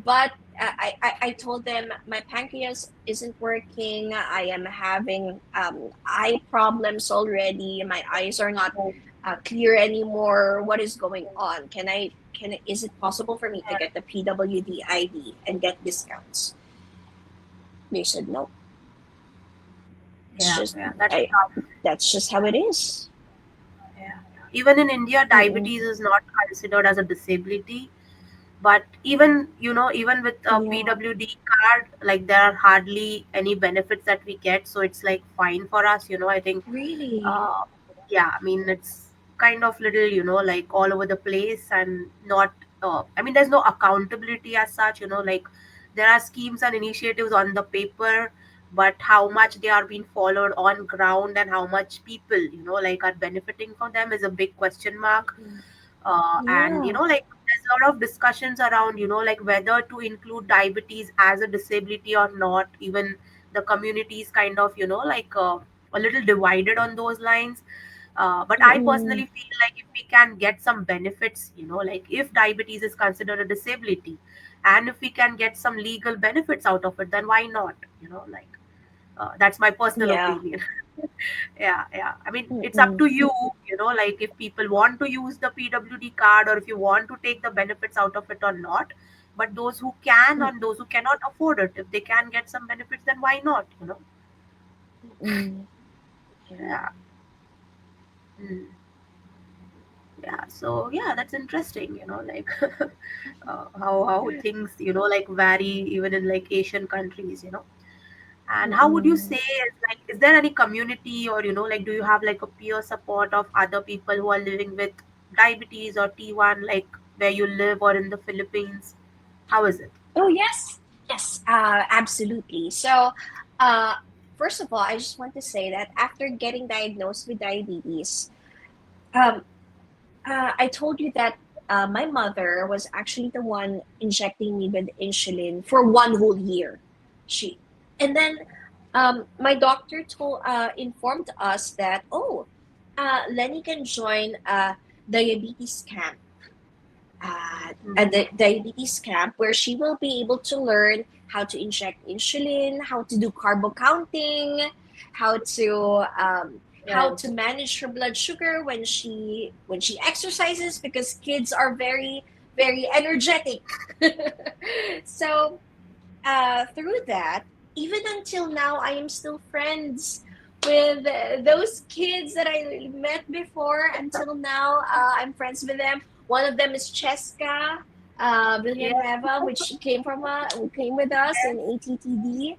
Speaker 2: But I told them my pancreas isn't working. I am having eye problems already. My eyes are not
Speaker 1: Right.
Speaker 2: clear anymore. What is going on? Is it possible for me to get the PWD ID and get discounts? They said no. It's
Speaker 1: Yeah,
Speaker 2: just
Speaker 1: yeah, that's
Speaker 2: I.
Speaker 1: tough.
Speaker 2: That's just how it is.
Speaker 1: Yeah. Even in India,
Speaker 2: Mm-mm.
Speaker 1: diabetes is not considered as a disability. But even, even with a
Speaker 2: Yeah.
Speaker 1: PWD card, like there are hardly any benefits that we get. So it's like fine for us, I think.
Speaker 2: Really.
Speaker 1: uh, yeah, I mean, it's kind of little, like all over the place and not, I mean, there's no accountability as such, like there are schemes and initiatives on the paper, but how much they are being followed on ground and how much people, like are benefiting from them is a big question mark.
Speaker 2: Mm.
Speaker 1: And
Speaker 2: Yeah.
Speaker 1: like there's a lot of discussions around, like whether to include diabetes as a disability or not. Even the community is kind of, like a little divided on those lines. But I
Speaker 2: Mm-mm.
Speaker 1: personally feel like if we can get some benefits, like if diabetes is considered a disability, and if we can get some legal benefits out of it, then why not? Like that's my personal
Speaker 2: Yeah.
Speaker 1: opinion. Yeah, yeah. I mean, it's up
Speaker 2: Mm-mm.
Speaker 1: to you, like if people want to use the PWD card or if you want to take the benefits out of it or not. But those who can and those who cannot afford it, if they can get some benefits, then why not?
Speaker 2: Mm-mm. Yeah.
Speaker 1: Yeah. Mm. Yeah. So yeah, that's interesting, like how things, like vary even in like Asian countries. And how would you say,
Speaker 2: Mm-mm.
Speaker 1: is there any community or, like do you have like a peer support of other people who are living with diabetes or T1, like where you live or in the Philippines? How is it?
Speaker 2: Oh, yes. Yes, absolutely. So, uh, first of all, I just want to say that after getting diagnosed with diabetes, um, I told you that my mother was actually the one injecting me with insulin for 1 whole year. She, and then my doctor informed us that, oh, Lenny can join a diabetes camp, at the diabetes camp, where she will be able to learn how to inject insulin, how to do carbo counting, how to um, how
Speaker 1: Right.
Speaker 2: to manage her blood sugar when she exercises, because kids are very, very energetic. So through that, even until now, I am still friends with those kids that I met before. Until now, I'm friends with them. One of them is Cheska
Speaker 1: Yeah.
Speaker 2: Villanueva, which who came with us in ATTD.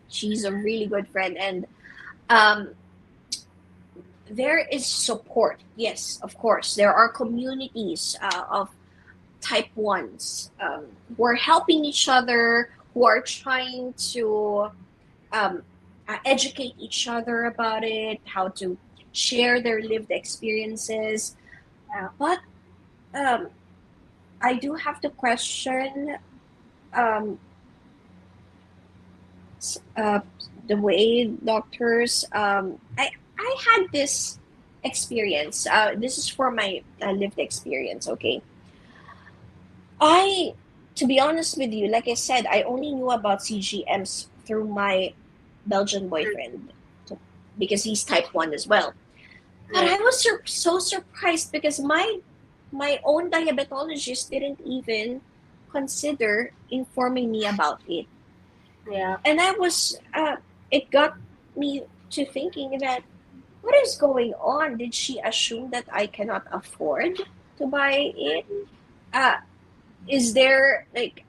Speaker 2: She's a really good friend, and um, there is support. Yes, of course, there are communities of type ones who are helping each other, who are trying to um, educate each other about it, how to share their lived experiences.
Speaker 1: Yeah.
Speaker 2: But um, I do have to question um, uh, the way doctors. I had this experience. This is for my lived experience. Okay, I to be honest with you, like I said, I only knew about CGMs through my Belgian boyfriend, because he's type 1 as well. But
Speaker 1: Right.
Speaker 2: I was so surprised because my own diabetologist didn't even consider informing me about it,
Speaker 1: Yeah.
Speaker 2: and it got me to thinking that, what is going on? Did she assume that I cannot afford to buy it? Uh, is there like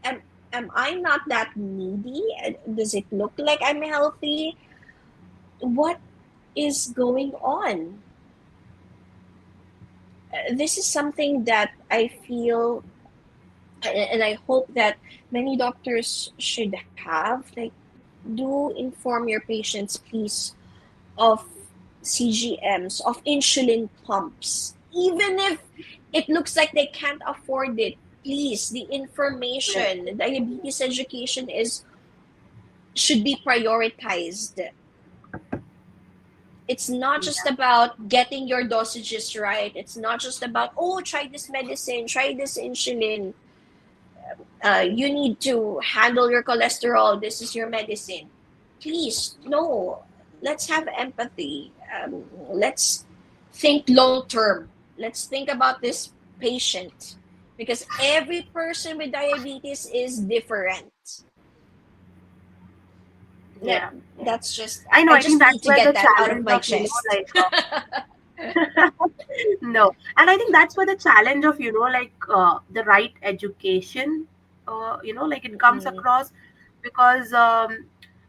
Speaker 2: am am I not that needy? Does it look like I'm healthy? What is going on? This is something that I feel, and I hope that many doctors should have. Like, do inform your patients, please, of CGMs, of insulin pumps, even if it looks like they can't afford it. Please, the
Speaker 1: Right.
Speaker 2: information, the diabetes education is should be prioritized. It's not just
Speaker 1: Yeah.
Speaker 2: about getting your dosages right. It's not just about, oh, try this medicine, try this insulin. You need to handle your cholesterol. This is your medicine. Please, no. Let's have empathy. Let's think long term. Let's think about this patient because every person with diabetes is different. That
Speaker 1: Yeah. Yeah.
Speaker 2: that's just
Speaker 1: I know.
Speaker 2: I
Speaker 1: I think
Speaker 2: just need
Speaker 1: that's
Speaker 2: to
Speaker 1: where
Speaker 2: get
Speaker 1: the
Speaker 2: that out of
Speaker 1: challenge
Speaker 2: my
Speaker 1: of,
Speaker 2: chest.
Speaker 1: no, and I think that's where the challenge of, the right education, like it comes
Speaker 2: Mm-mm.
Speaker 1: across, because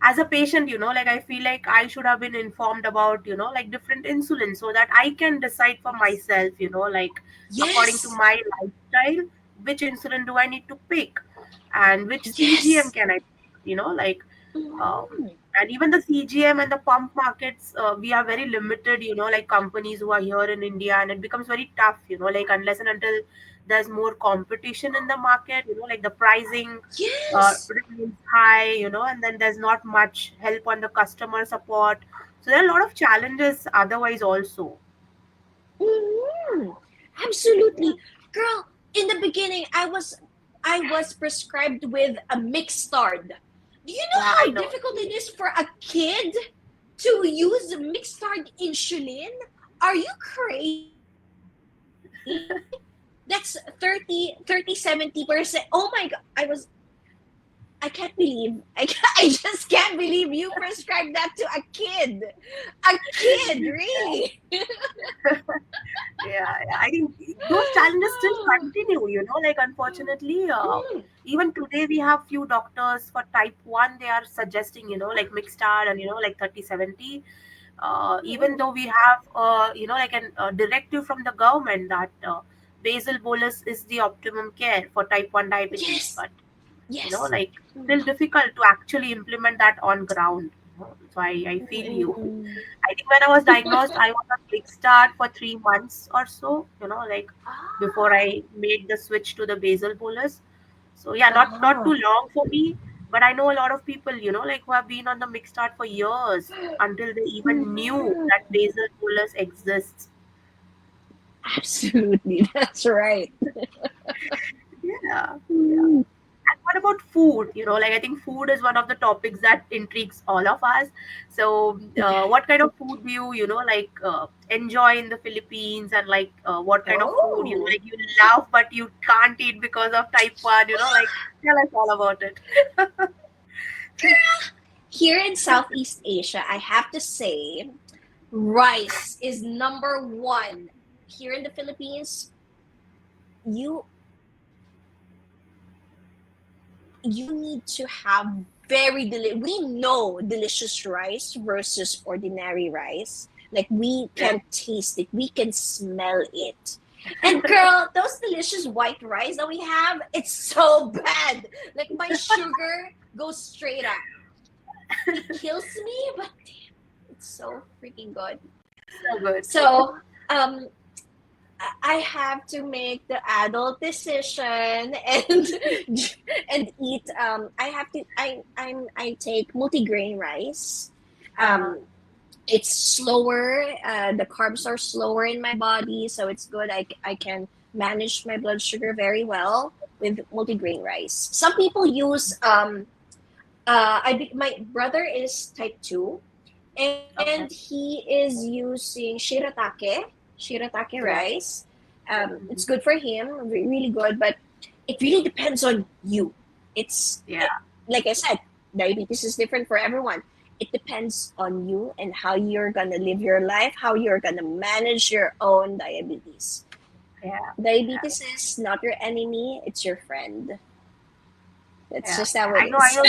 Speaker 1: as a patient, I feel like I should have been informed about, like different insulin, so that I can decide for
Speaker 2: Yes.
Speaker 1: myself, according to
Speaker 2: Yes.
Speaker 1: my lifestyle, which insulin do I need to pick, and which CGM
Speaker 2: Yes.
Speaker 1: can I, um,
Speaker 2: Mhm.
Speaker 1: and even the CGM and the pump markets, we are very limited, like companies who are here in India, and it becomes very tough, like unless and until there's more competition in the market, like the pricing
Speaker 2: Yes.
Speaker 1: remains high, and then there's not much help on the customer support. So there are a lot of challenges otherwise also.
Speaker 2: Mhm.
Speaker 1: Yeah,
Speaker 2: Absolutely. Girl, in the beginning I was prescribed with a Mixtard. Do you know
Speaker 1: yeah, I
Speaker 2: how
Speaker 1: know.
Speaker 2: difficult it is for a kid to use Mixtard insulin? Are you crazy? That's 70%. Oh my god. I can't believe I just can't believe you prescribed that to a kid. A kid, really?
Speaker 1: Yeah, yeah. I think those challenges still continue, like unfortunately,
Speaker 2: Mm,
Speaker 1: even today we have few doctors for type 1, they are suggesting, like Mixtard and, like 3070. Even
Speaker 2: mm,
Speaker 1: though we have, like an directive from the government that basal bolus is the optimum care for type 1 diabetes,
Speaker 2: yes,
Speaker 1: but
Speaker 2: yes.
Speaker 1: like
Speaker 2: Mm,
Speaker 1: still difficult to actually implement that on ground. So I
Speaker 2: mm,
Speaker 1: feel
Speaker 2: mm,
Speaker 1: you.
Speaker 2: mm.
Speaker 1: I think when I was diagnosed, I was on quick start for 3 months or so, like before
Speaker 2: Ah,
Speaker 1: I made the switch to the basal bolus. So yeah, not too
Speaker 2: uh-huh.
Speaker 1: long for me, but I know a lot of people, like who have been on the mixed start for years until they even knew
Speaker 2: Mhm.
Speaker 1: that basal bolus exists.
Speaker 2: Absolutely, that's right.
Speaker 1: Yeah, yeah.
Speaker 2: Mm.
Speaker 1: And what about food? I think food is one of the topics that intrigues all of us. So,
Speaker 2: Yeah.
Speaker 1: what kind of food do you, enjoy in the Philippines, and what kind of food,
Speaker 2: Oh.
Speaker 1: you love but you can't eat because of type 1, tell us all about it.
Speaker 2: Here in Southeast Asia, I have to say, rice is number one. Here in the Philippines, you you need to have we know delicious rice versus ordinary rice. Like we
Speaker 1: Yeah.
Speaker 2: can taste it, we can smell it. And girl, those delicious white rice that we have, it's so bad. Like my sugar goes straight up. It kills me, but damn, it's so freaking good.
Speaker 1: So good.
Speaker 2: So, um, I have to make the adult decision and and eat. I take multigrain rice.
Speaker 1: Uh-huh.
Speaker 2: Um, it's slower. The carbs are slower in my body, so it's good. I can manage my blood sugar very well with multigrain rice. Some people use my brother is type 2, and
Speaker 1: Okay.
Speaker 2: he is using shiratake
Speaker 1: Yeah.
Speaker 2: rice. It's
Speaker 1: Mhm.
Speaker 2: good for him, really good, but it really depends on you.
Speaker 1: Yeah.
Speaker 2: Like I said, diabetes is different for everyone. It depends on you and how you're gonna live your life, how you're gonna manage your own diabetes.
Speaker 1: Yeah. Yeah.
Speaker 2: Diabetes is not your enemy; it's your friend. That's
Speaker 1: Yeah.
Speaker 2: just how it
Speaker 1: I know. I
Speaker 2: is.
Speaker 1: know.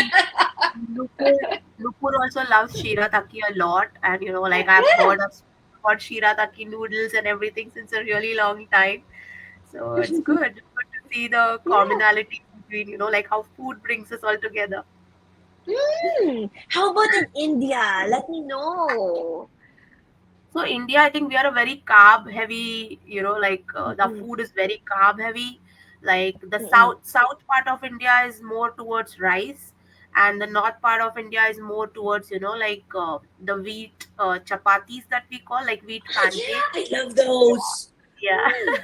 Speaker 1: Nupur also loves shirataki a lot, and I've heard of about shirataki noodles and everything since a really long time. So it's good to see the
Speaker 2: Yeah.
Speaker 1: commonality between, how food brings us all together.
Speaker 2: How about in India? Let me know.
Speaker 1: So India, I think we are a very carb heavy, the
Speaker 2: Mm-mm,
Speaker 1: food is very carb heavy. Like the
Speaker 2: mm-mm.
Speaker 1: south part of India is more towards rice, and the north part of India is more towards, the wheat chapatis that we call, like wheat
Speaker 2: Ah, yeah,
Speaker 1: pancakes.
Speaker 2: I love those.
Speaker 1: Yeah.
Speaker 2: Mm.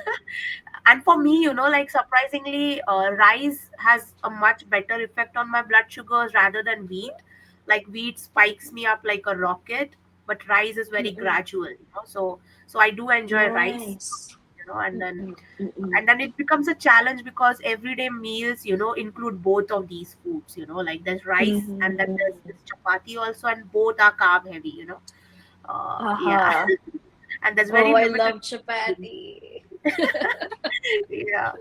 Speaker 1: And for me, like surprisingly, rice has a much better effect on my blood sugars rather than wheat. Like wheat spikes me up like a rocket, but rice is very
Speaker 2: Mm-mm.
Speaker 1: gradual, so I do enjoy rice,
Speaker 2: Nice.
Speaker 1: and then
Speaker 2: Mm-mm. Mm-mm.
Speaker 1: it becomes a challenge because everyday meals, include both of these foods, like there's rice and then there's
Speaker 2: Mm-hmm.
Speaker 1: this chapati also, and both are carb heavy, yeah.
Speaker 2: Haha.
Speaker 1: And there's
Speaker 2: Oh,
Speaker 1: very
Speaker 2: I
Speaker 1: limited.
Speaker 2: love chapati.
Speaker 1: Yeah.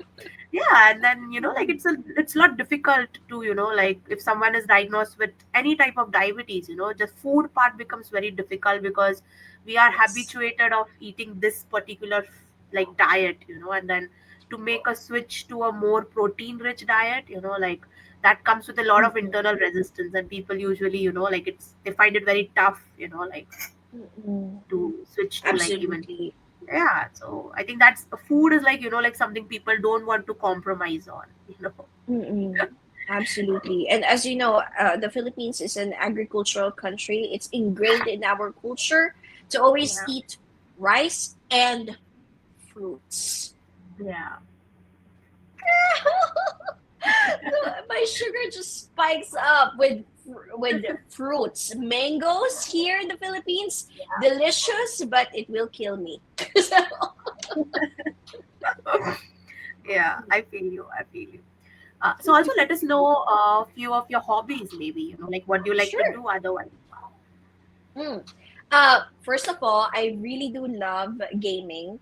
Speaker 1: Yeah, and then like
Speaker 2: Mm.
Speaker 1: it's not difficult to, like if someone is diagnosed with any type of diabetes, the food part becomes very difficult because we are
Speaker 2: Yes.
Speaker 1: habituated of eating this particular like diet, and then to make a switch to a more protein rich diet, like that comes with a lot of
Speaker 2: Mm-mm.
Speaker 1: internal resistance, and people usually, like they find it very tough, like
Speaker 2: Mm-mm.
Speaker 1: to switch to like even.
Speaker 2: Absolutely.
Speaker 1: Yeah, so I think that's food is like, like something people don't want to compromise on,
Speaker 2: Mm-mm. Absolutely. And as you know, the Philippines is an agricultural country. It's ingrained in our culture to always
Speaker 1: Yeah.
Speaker 2: eat rice and fruits.
Speaker 1: Yeah.
Speaker 2: My sugar just spikes up with fruits. Mangoes here in the Philippines, delicious, but it will kill me. So,
Speaker 1: Yeah, I feel you. I feel you. So also let us know a few of your hobbies, maybe, like what do you like to
Speaker 2: sure.
Speaker 1: do otherwise?
Speaker 2: Mm. First of all, I really do love gaming.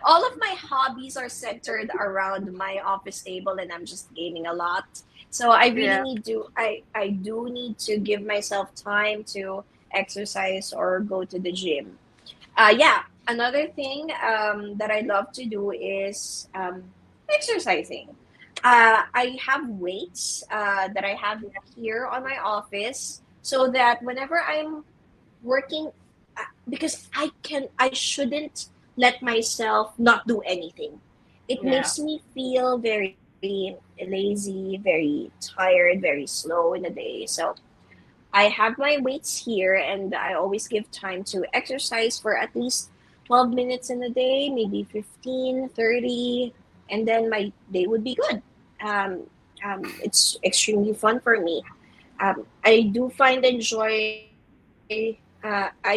Speaker 2: All of my hobbies are centered around my office table, and I'm just gaming a lot. So I really
Speaker 1: Yeah.
Speaker 2: need to. I do need to give myself time to exercise or go to the gym. Yeah. Another thing that I love to do is exercising. I have weights that I have here on my office so that whenever I'm working, because I shouldn't let myself not do anything. It
Speaker 1: Yeah.
Speaker 2: makes me feel very lazy, very tired, very slow in the day. So I have my weights here, and I always give time to exercise for at least 12 minutes in a day, maybe 15, 30, and then my day would be good. Um, it's extremely fun for me. I do find I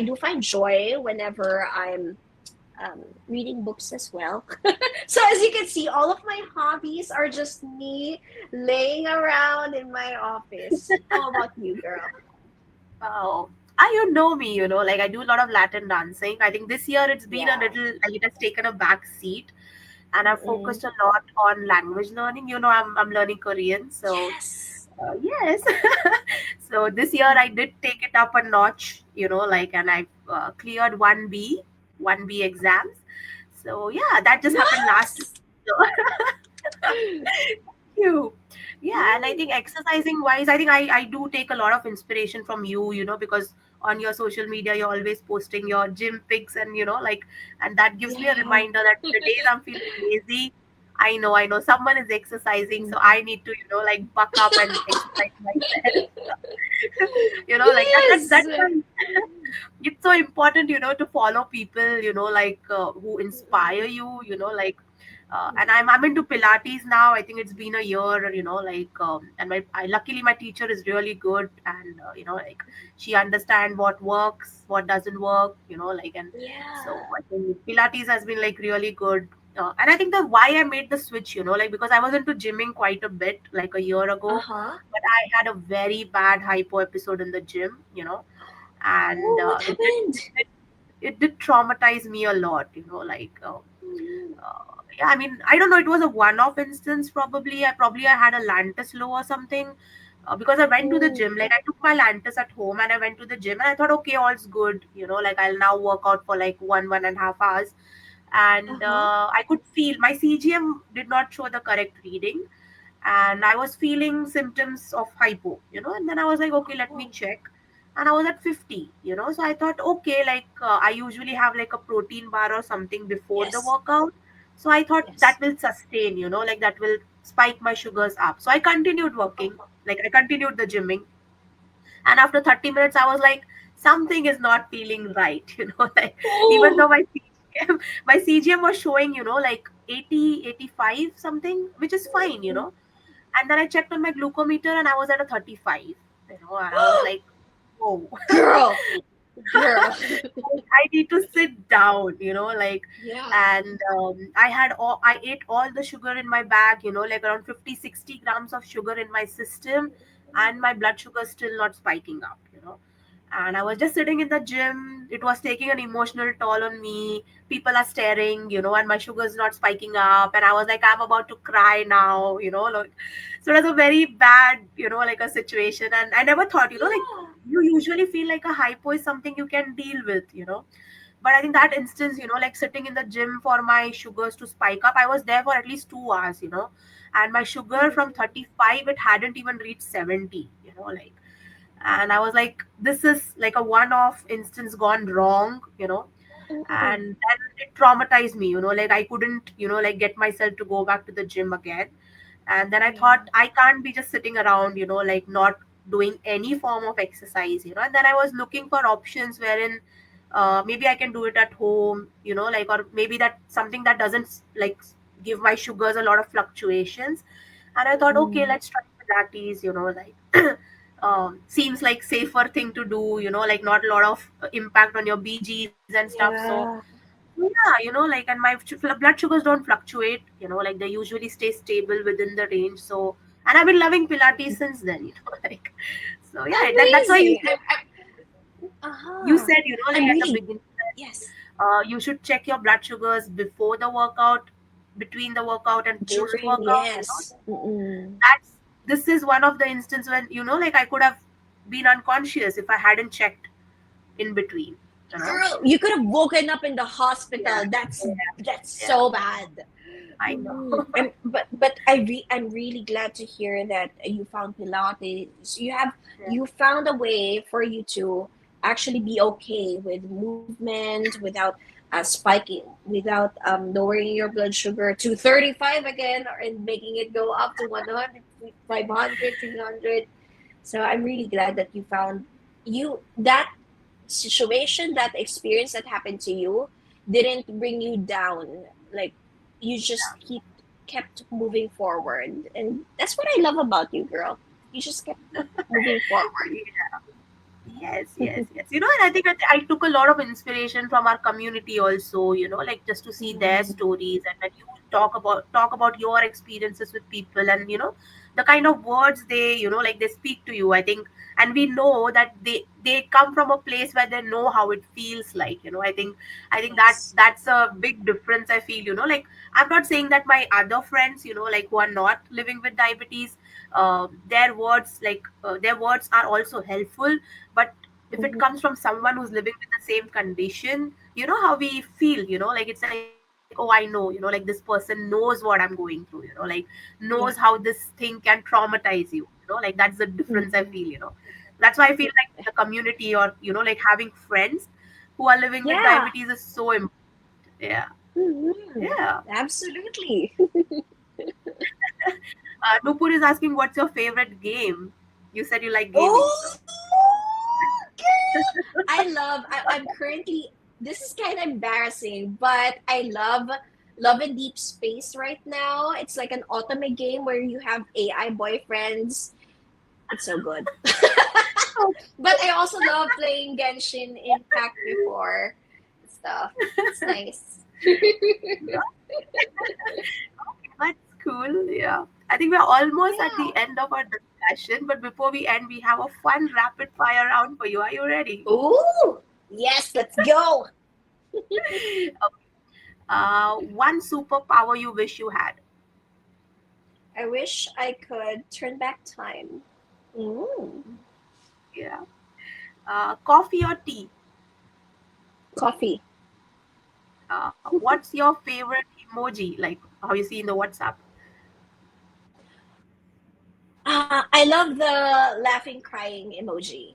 Speaker 2: do find joy whenever I'm reading books as well. So as you can see, all of my hobbies are just me laying around in my office. How about you, girl?
Speaker 1: Oh, you know me, like I do a lot of Latin dancing. I think this year it's been a
Speaker 2: Yeah.
Speaker 1: little, like it has taken a back seat, and I've
Speaker 2: Mm-mm.
Speaker 1: focused a lot on language learning. I'm learning Korean, so
Speaker 2: Yes.
Speaker 1: yes. So this year I did take it up a notch, like, and I cleared 1B exams. So yeah, that just happened last week.
Speaker 2: Nice.
Speaker 1: So you. Yeah, and I think exercising wise, I think I do take a lot of inspiration from you, because on your social media you're always posting your gym pics, and like, and that gives me a
Speaker 2: Yeah.
Speaker 1: reminder that the days I'm feeling lazy, I know someone is exercising, so I need to, like buck up and exercise myself. Like
Speaker 2: Yes.
Speaker 1: that's why it's so important, to follow people, like who inspire
Speaker 2: Mm-mm.
Speaker 1: you, like and I'm into Pilates now. I think it's been a year, like and luckily my teacher is really good, and like she understand what works, what doesn't work, like, and so
Speaker 2: Yeah.
Speaker 1: I think Pilates has been like really good. And I think the why I made the switch, like because I was into gymming quite a bit like a year ago,
Speaker 2: Uh-huh.
Speaker 1: but I had a very bad hypo episode in the gym, and
Speaker 2: Oh, what happened?
Speaker 1: it did traumatize me a lot, like
Speaker 2: Mm.
Speaker 1: yeah, I mean, I don't know, it was a one-off instance. Probably I had a lantus low or something, because I went to the
Speaker 2: Oh.
Speaker 1: gym, like I took my lantus at home and I went to the gym and I thought, okay, all's good, like I'll now work out for like 1.5 hours, and
Speaker 2: Uh-huh.
Speaker 1: I could feel my CGM did not show the correct reading, and I was feeling symptoms of hypo, and then I was like, okay, let me
Speaker 2: Oh.
Speaker 1: check. And I was at 50, so I thought, okay, like I usually have like a protein bar or something before the
Speaker 2: Yes.
Speaker 1: workout. So I thought that
Speaker 2: Yes.
Speaker 1: will sustain, like that will spike my sugars up. So I continued working, like I continued the gymming, and after 30 minutes I was like something is not feeling right, like even though
Speaker 2: Oh,
Speaker 1: my CGM was showing, like 80, 85 something, which is fine, and then I checked on my glucometer and I was at a 35, and I was like, whoa.
Speaker 2: girl, girl.
Speaker 1: I need to sit down, like,
Speaker 2: Yeah.
Speaker 1: and I ate all the sugar in my bag, like around 50, 60 grams of sugar in my system, and my blood sugar still not spiking up. And I was just sitting in the gym. It was taking an emotional toll on me. People are staring, and my sugar's not spiking up. And I was like, I'm about to cry now, like, so it was a very bad, like a situation. And I never thought, like,
Speaker 2: Yeah.
Speaker 1: you usually feel like a hypo is something you can deal with, but I think that instance, like sitting in the gym for my sugars to spike up, I was there for at least 2 hours, and my sugar from
Speaker 2: Mhm.
Speaker 1: 35, it hadn't even reached 70, like, and I was like, this is like a one-off instance gone wrong, and
Speaker 2: Mhm.
Speaker 1: then it traumatized me, like I couldn't, like get myself to go back to the gym again. And then I
Speaker 2: Yeah.
Speaker 1: thought I can't be just sitting around, like not doing any form of exercise, and then I was looking for options wherein maybe I can do it at home, like, or maybe that something that doesn't like give my sugars a lot of fluctuations. And I thought, okay,
Speaker 2: Mhm.
Speaker 1: let's try Pilates, like seems like safer thing to do, like not a lot of impact on your BGs and stuff. So
Speaker 2: Yeah.
Speaker 1: yeah, like, and my blood sugars don't fluctuate, like they usually stay stable within the range. So, and I've been loving Pilates since then, like, so yeah, that's why
Speaker 2: Amazing.
Speaker 1: you
Speaker 2: Uh-huh.
Speaker 1: said, like
Speaker 2: I'm
Speaker 1: at the
Speaker 2: really,
Speaker 1: beginning,
Speaker 2: yes.
Speaker 1: you should check your blood sugars before the workout, between the workout, and post
Speaker 2: During,
Speaker 1: workout.
Speaker 2: yes. Mm-mm.
Speaker 1: That's this is one of the instances when, like I could have been unconscious if I hadn't checked in between. You know?
Speaker 2: Girl, you could have woken up in the hospital.
Speaker 1: Yeah,
Speaker 2: That's
Speaker 1: yeah,
Speaker 2: so bad.
Speaker 1: I know.
Speaker 2: I'm really glad to hear that you found Pilates.
Speaker 1: Yeah,
Speaker 2: You found a way for you to actually be okay with movement without spiking, without lowering your blood sugar to 35 again, and making it go up to 100, 500, 300. So I'm really glad that you found you that situation, that experience that happened to you didn't bring you down. Like, you just kept moving forward, and that's what I love about you, girl. You just kept moving forward.
Speaker 1: yeah. Yes, yes, yes. And I think I took a lot of inspiration from our community also, like just to see their
Speaker 2: Mm,
Speaker 1: stories, and when you talk about your experiences with people, and the kind of words they, like they speak to you, I think, and we know that they come from a place where they know how it feels like, I think that
Speaker 2: yes.
Speaker 1: that's a big difference I feel, like I'm not saying that my other friends, like who are not living with diabetes, their words are also helpful, but if it
Speaker 2: Mhm.
Speaker 1: comes from someone who's living with the same condition, how we feel, like it's like, oh, I know, like this person knows what I'm going through, like knows how
Speaker 2: Yeah.
Speaker 1: this thing can traumatize you, like that's the difference I feel,
Speaker 2: Mhm.
Speaker 1: that's why I feel like the community, or like having friends who are living with
Speaker 2: Yeah.
Speaker 1: diabetes is so important. Yeah,
Speaker 2: Mhm.
Speaker 1: yeah.
Speaker 2: Absolutely.
Speaker 1: Nupur is asking, what's your favorite game? You said you like gaming, so
Speaker 2: Oh, I'm currently, this is kind of embarrassing, but I love and Deep Space right now. It's like an automate game where you have AI boyfriends. It's so good. But I also love playing Genshin Impact before stuff. It's nice.
Speaker 1: that's cool. Yeah. I think we're almost at the
Speaker 2: Yeah.
Speaker 1: end of our discussion, but before we end, we have a fun rapid fire round for you. Are you ready?
Speaker 2: Ooh, yes, let's go.
Speaker 1: Okay. One superpower you wish you had.
Speaker 2: I wish I could turn back time. Mm,
Speaker 1: Yeah. Coffee or tea?
Speaker 2: coffee.
Speaker 1: What's your favorite emoji? Like how you see in the WhatsApp?
Speaker 2: I love the laughing, crying emoji.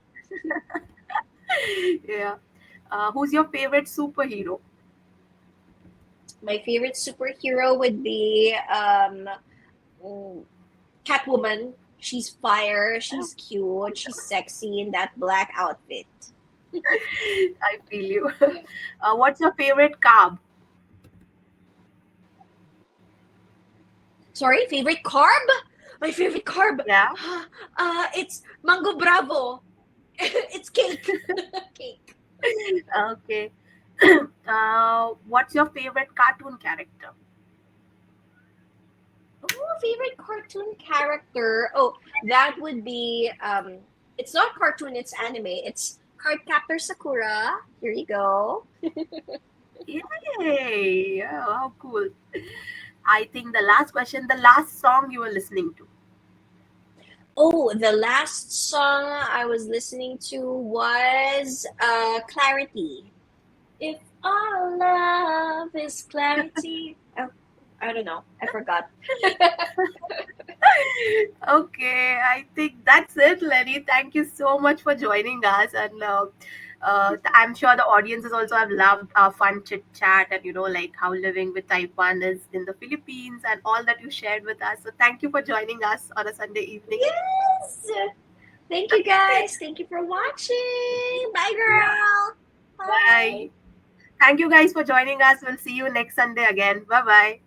Speaker 1: Yeah. Who's your favorite superhero?
Speaker 2: My favorite superhero would be mm, Catwoman. She's fire. She's cute. She's sexy in that black outfit.
Speaker 1: I feel you. What's your favorite carb?
Speaker 2: Sorry, favorite carb? My favorite carb.
Speaker 1: Yeah.
Speaker 2: It's mango bravo. It's cake. Cake.
Speaker 1: Okay. What's your favorite cartoon character?
Speaker 2: Oh, favorite cartoon character. Oh, that would be it's not cartoon, it's anime. It's Cardcaptor Sakura. Here you go.
Speaker 1: Yay! Yeah, how cool. I think the last question, the last song you were listening to.
Speaker 2: Oh, the last song I was listening to was Clarity. If all love is clarity. Oh, I don't know. I forgot.
Speaker 1: Okay, I think that's it, Lenny. Thank you so much for joining us, and I'm sure the audiences also have loved our fun chit chat and like how living with type one is in the Philippines and all that you shared with us. So thank you for joining us on a Sunday evening.
Speaker 2: Yes! Thank you guys. Thank you for watching. Bye,
Speaker 1: Yeah.
Speaker 2: girl. Bye.
Speaker 1: Bye. Thank you guys for joining us. We'll see you next Sunday again. Bye bye.